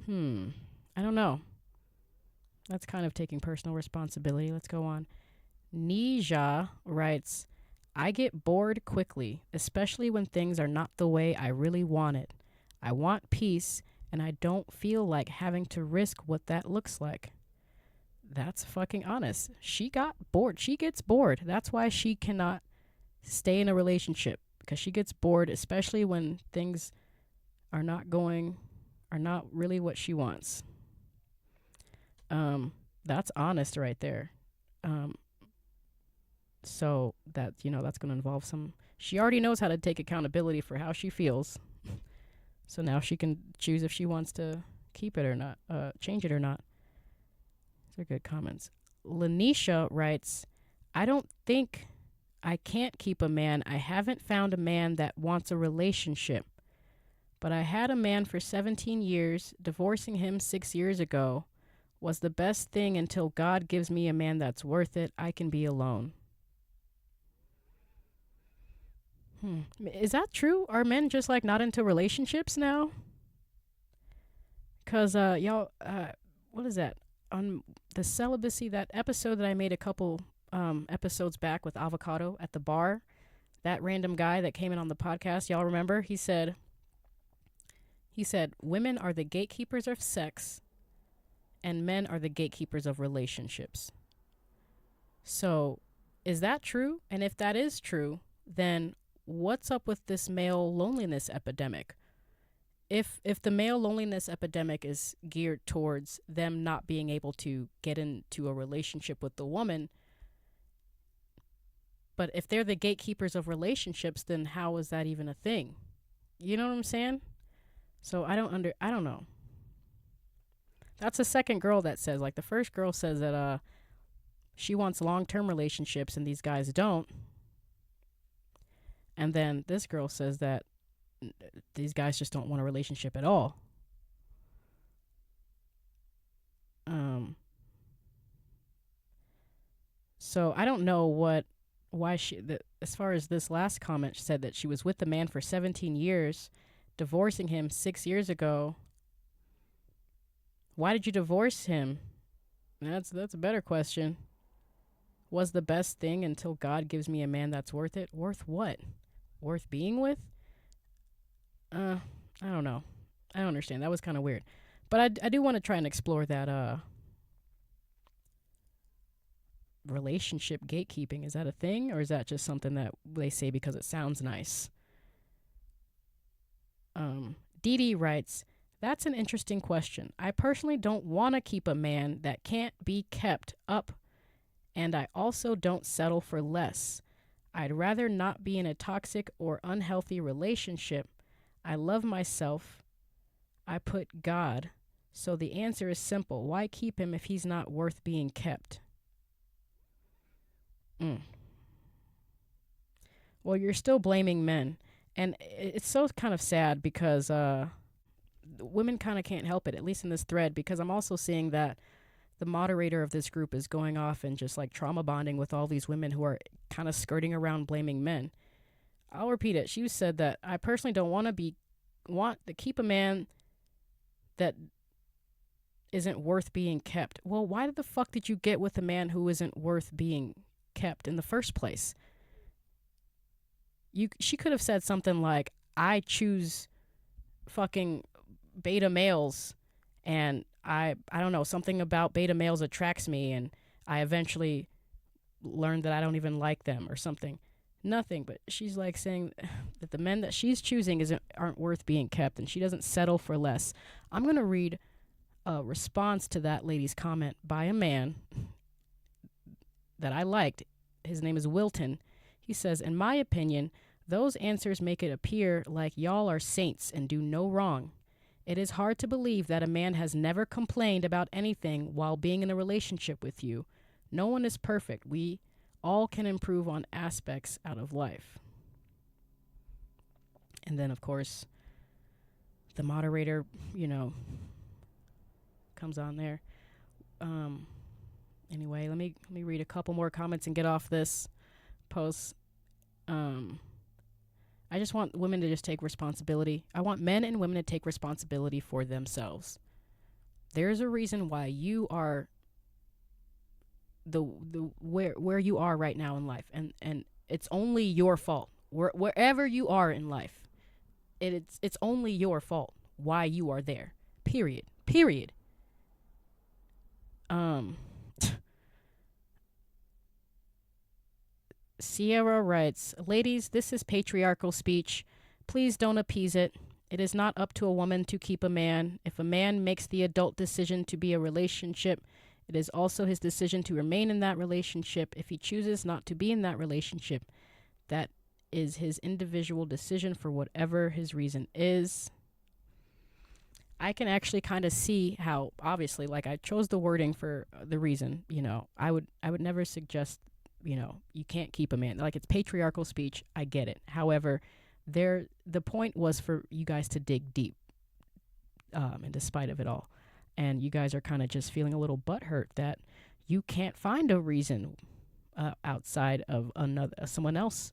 A: I don't know. That's kind of taking personal responsibility. Let's go on. 𝗍𝗪𝗀 writes, I get bored quickly, especially when things are not the way I really want it. I want peace, and I don't feel like having to risk what that looks like. That's fucking honest. She got bored. She gets bored. That's why she cannot stay in a relationship, because she gets bored, especially when things are not really what she wants. That's honest right there. So that, that's going to involve she already knows how to take accountability for how she feels. So now she can choose if she wants to keep it or not, change it or not. These are good comments. Lanisha writes, I don't think I can't keep a man. I haven't found a man that wants a relationship. But I had a man for 17 years. Divorcing him 6 years ago was the best thing until God gives me a man that's worth it. I can be alone. Is that true? Are men just not into relationships now? Because y'all, what is that? On the celibacy, that episode that I made a couple episodes back with Avocado at the bar, that random guy that came in on the podcast, y'all remember? He said, women are the gatekeepers of sex and men are the gatekeepers of relationships. So is that true? And if that is true, then what's up with this male loneliness epidemic? If the male loneliness epidemic is geared towards them not being able to get into a relationship with the woman, but if they're the gatekeepers of relationships, then how is that even a thing? You know what I'm saying? So I don't know. That's the second girl that says, like, the first girl says that she wants long-term relationships and these guys don't. And then this girl says that these guys just don't want a relationship at all. So I don't know why as far as this last comment, she said that she was with the man for 17 years, divorcing him 6 years ago. Why did you divorce him? That's a better question. Was the best thing until God gives me a man that's worth it? Worth what? Worth being with? I don't know. I don't understand. That was kind of weird. But I do want to try and explore that relationship gatekeeping. Is that a thing, or is that just something that they say because it sounds nice? Dee writes, that's an interesting question. I personally don't want to keep a man that can't be kept up, and I also don't settle for less. I'd rather not be in a toxic or unhealthy relationship. I love myself. I put God. So the answer is simple. Why keep him if he's not worth being kept? Well, you're still blaming men. And it's so kind of sad because women kind of can't help it, at least in this thread, because I'm also seeing that the moderator of this group is going off and just like trauma bonding with all these women who are kind of skirting around blaming men. I'll repeat it. She said that I personally don't want to keep a man that isn't worth being kept. Well, why the fuck did you get with a man who isn't worth being kept in the first place? She could have said something like, I choose fucking beta males, and I don't know, something about beta males attracts me, and I eventually learned that I don't even like them or something. Nothing, but she's like saying that the men that she's choosing aren't worth being kept, and she doesn't settle for less. I'm going to read a response to that lady's comment by a man that I liked. His name is Wilton. He says, in my opinion, those answers make it appear like y'all are saints and do no wrong. It is hard to believe that a man has never complained about anything while being in a relationship with you. No one is perfect. We all can improve on aspects out of life. And then, of course, the moderator, comes on there. Anyway, let me read a couple more comments and get off this post. I just want women to just take responsibility. I want men and women to take responsibility for themselves. There's a reason why you are where you are right now in life, and it's only your fault. Wherever you are in life, it's only your fault why you are there. Period. Sierra writes, ladies, this is patriarchal speech. Please don't appease it. It is not up to a woman to keep a man. If a man makes the adult decision to be a relationship, it is also his decision to remain in that relationship. If he chooses not to be in that relationship, that is his individual decision for whatever his reason is. I can actually kind of see how, obviously, like, I chose the wording for the reason, I would never suggest, you can't keep a man. Like, it's patriarchal speech. I get it. However, the point was for you guys to dig deep, and despite of it all. And you guys are kind of just feeling a little butthurt that you can't find a reason outside of someone else.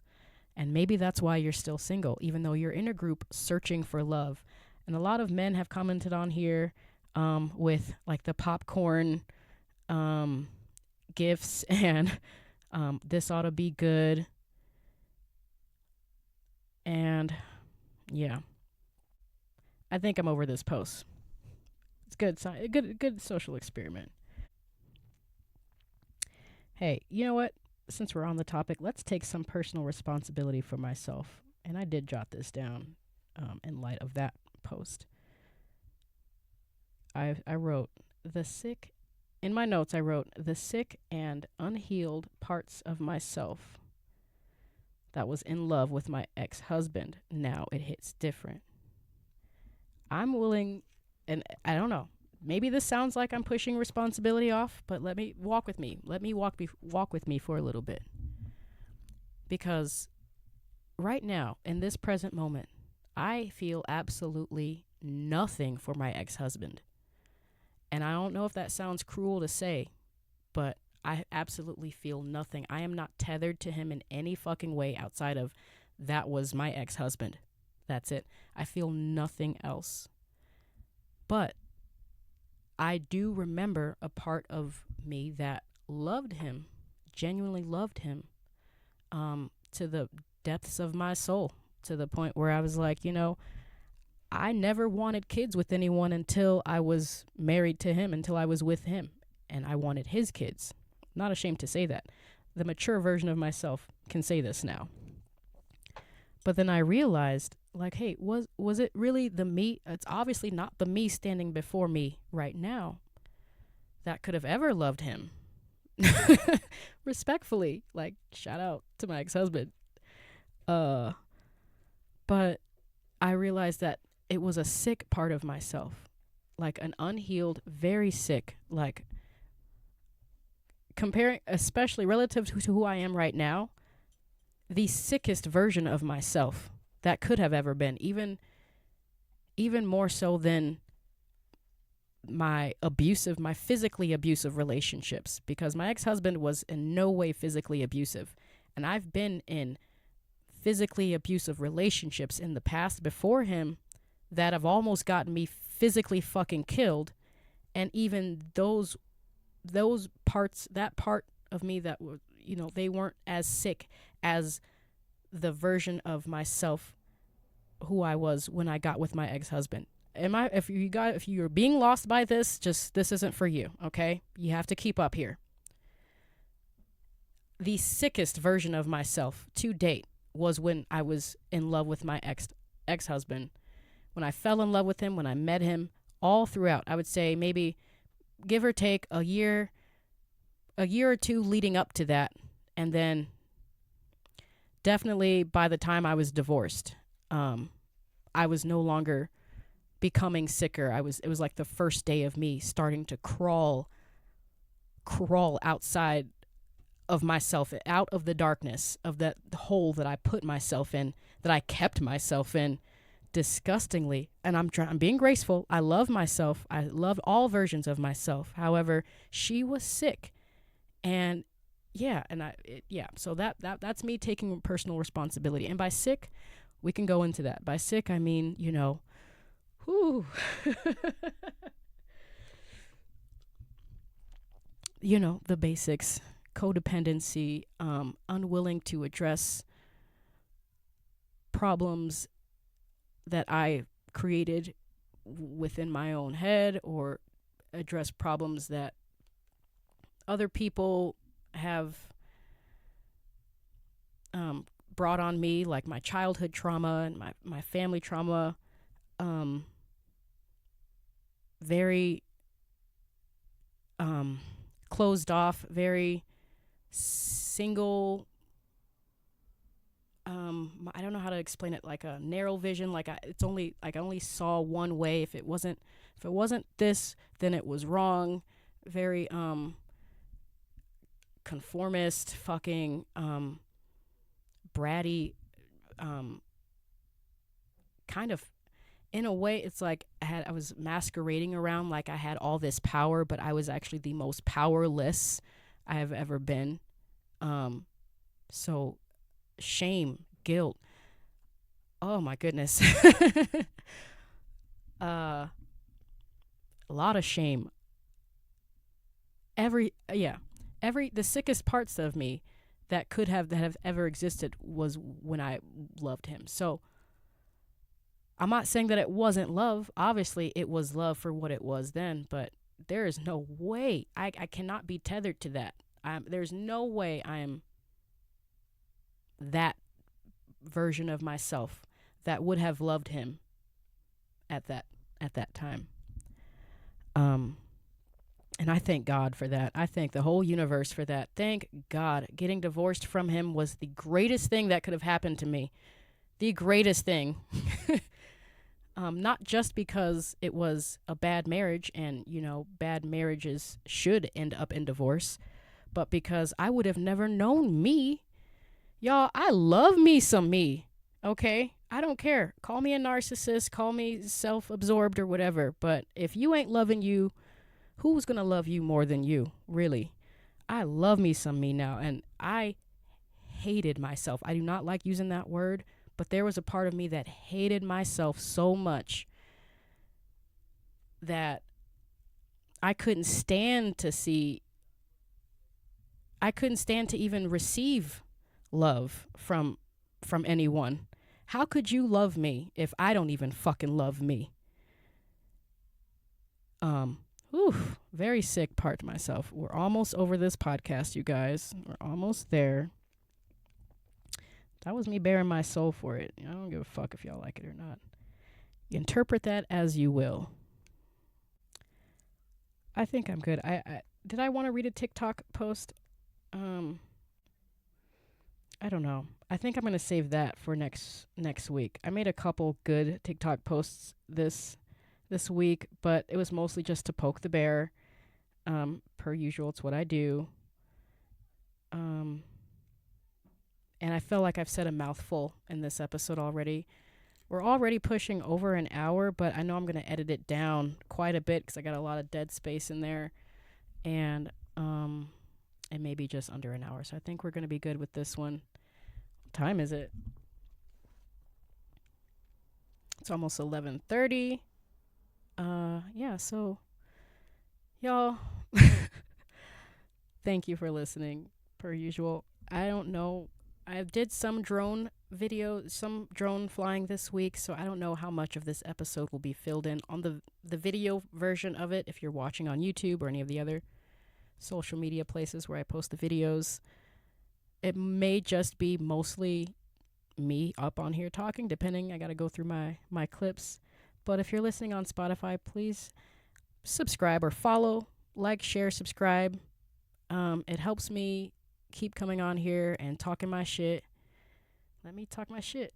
A: And maybe that's why you're still single, even though you're in a group searching for love. And a lot of men have commented on here with like the popcorn gifts and this ought to be good. And yeah, I think I'm over this post. It's good social experiment. Hey, you know what? Since we're on the topic, let's take some personal responsibility for myself. and I did jot this down in light of that post. I wrote, in my notes I wrote, the sick and unhealed parts of myself that was in love with my ex-husband. Now it hits different. I'm willing, and I don't know, maybe this sounds like I'm pushing responsibility off, but let me walk with me. Let me walk with me for a little bit. Because right now, in this present moment, I feel absolutely nothing for my ex-husband. And I don't know if that sounds cruel to say, but I absolutely feel nothing. I am not tethered to him in any fucking way outside of that was my ex-husband. That's it. I feel nothing else. But I do remember a part of me that loved him, genuinely loved him, to the depths of my soul, to the point where I was like, I never wanted kids with anyone until I was married to him, until I was with him, and I wanted his kids. Not ashamed to say that. The mature version of myself can say this now. But then I realized, like, hey, was it really the me? It's obviously not the me standing before me right now that could have ever loved him. Respectfully, like, shout out to my ex-husband. But I realized that it was a sick part of myself, like an unhealed, very sick, like comparing, especially relative to who I am right now, the sickest version of myself that could have ever been, even more so than my physically abusive relationships, because my ex-husband was in no way physically abusive. And I've been in physically abusive relationships in the past before him that have almost gotten me physically fucking killed. And even those parts, that part of me that were, they weren't as sick as the version of myself who I was when I got with my ex-husband. If you're being lost by this, this isn't for you, okay? You have to keep up here. The sickest version of myself to date was when I was in love with my ex-husband. When I fell in love with him, when I met him, all throughout, I would say maybe give or take a year or two leading up to that. And then definitely by the time I was divorced, I was no longer becoming sicker. It was like the first day of me starting to crawl outside of myself, out of the darkness of that hole that I put myself in, that I kept myself in disgustingly. And I'm being graceful. I love myself. I love all versions of myself. However, she was sick. And so that's me taking personal responsibility. And by sick, we can go into that. By sick, I mean, whew. The basics, codependency, unwilling to address problems that I created within my own head, or address problems that other people have brought on me, like my childhood trauma and my family trauma. Very closed off, very single. I don't know how to explain it. Like a narrow vision. Like I only saw one way. If it wasn't this, then it was wrong. Very conformist, fucking bratty, kind of. In a way, it's like I was masquerading around like I had all this power, but I was actually the most powerless I have ever been. So shame, guilt. Oh my goodness. A lot of shame. The sickest parts of me that have ever existed was when I loved him. So I'm not saying that it wasn't love. Obviously, it was love for what it was then, but there is no way. I cannot be tethered to that. There's no way I am that version of myself that would have loved him at that time. And I thank God for that. I thank the whole universe for that. Thank God. Getting divorced from him was the greatest thing that could have happened to me. The greatest thing. Not just because it was a bad marriage and, you know, bad marriages should end up in divorce, but because I would have never known me. Y'all, I love me some me, okay? I don't care. Call me a narcissist, call me self-absorbed or whatever, but if you ain't loving you, who's going to love you more than you, really? I love me some me now, and I hated myself. I do not like using that word, but there was a part of me that hated myself so much that I couldn't stand to even receive love from anyone. How could you love me if I don't even fucking love me? Very sick part to myself. We're almost over this podcast, you guys. We're almost there. That was me bearing my soul for it. I don't give a fuck if y'all like it or not. You interpret that as you will. I think I'm good. Did I want to read a TikTok post? I don't know. I think I'm going to save that for next week. I made a couple good TikTok posts this week, but it was mostly just to poke the bear. Per usual, it's what I do. And I feel like I've said a mouthful in this episode already. We're already pushing over an hour, but I know I'm going to edit it down quite a bit because I got a lot of dead space in there. And maybe just under an hour. So I think we're going to be good with this one. What time is it? It's almost 11:30. Yeah, so y'all, thank you for listening, per usual. I don't know. I did some drone flying this week, so I don't know how much of this episode will be filled in on the video version of it if you're watching on YouTube or any of the other social media places where I post the videos. It may just be mostly me up on here talking, depending. I got to go through my clips. But if you're listening on Spotify, please subscribe or follow, like, share, subscribe. It helps me keep coming on here and talking my shit. Let me talk my shit.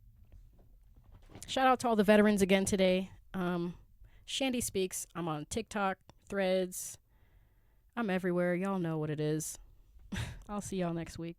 A: Shout out to all the veterans again today. Chandie Speaks. I'm on TikTok, Threads. I'm everywhere. Y'all know what it is. I'll see y'all next week.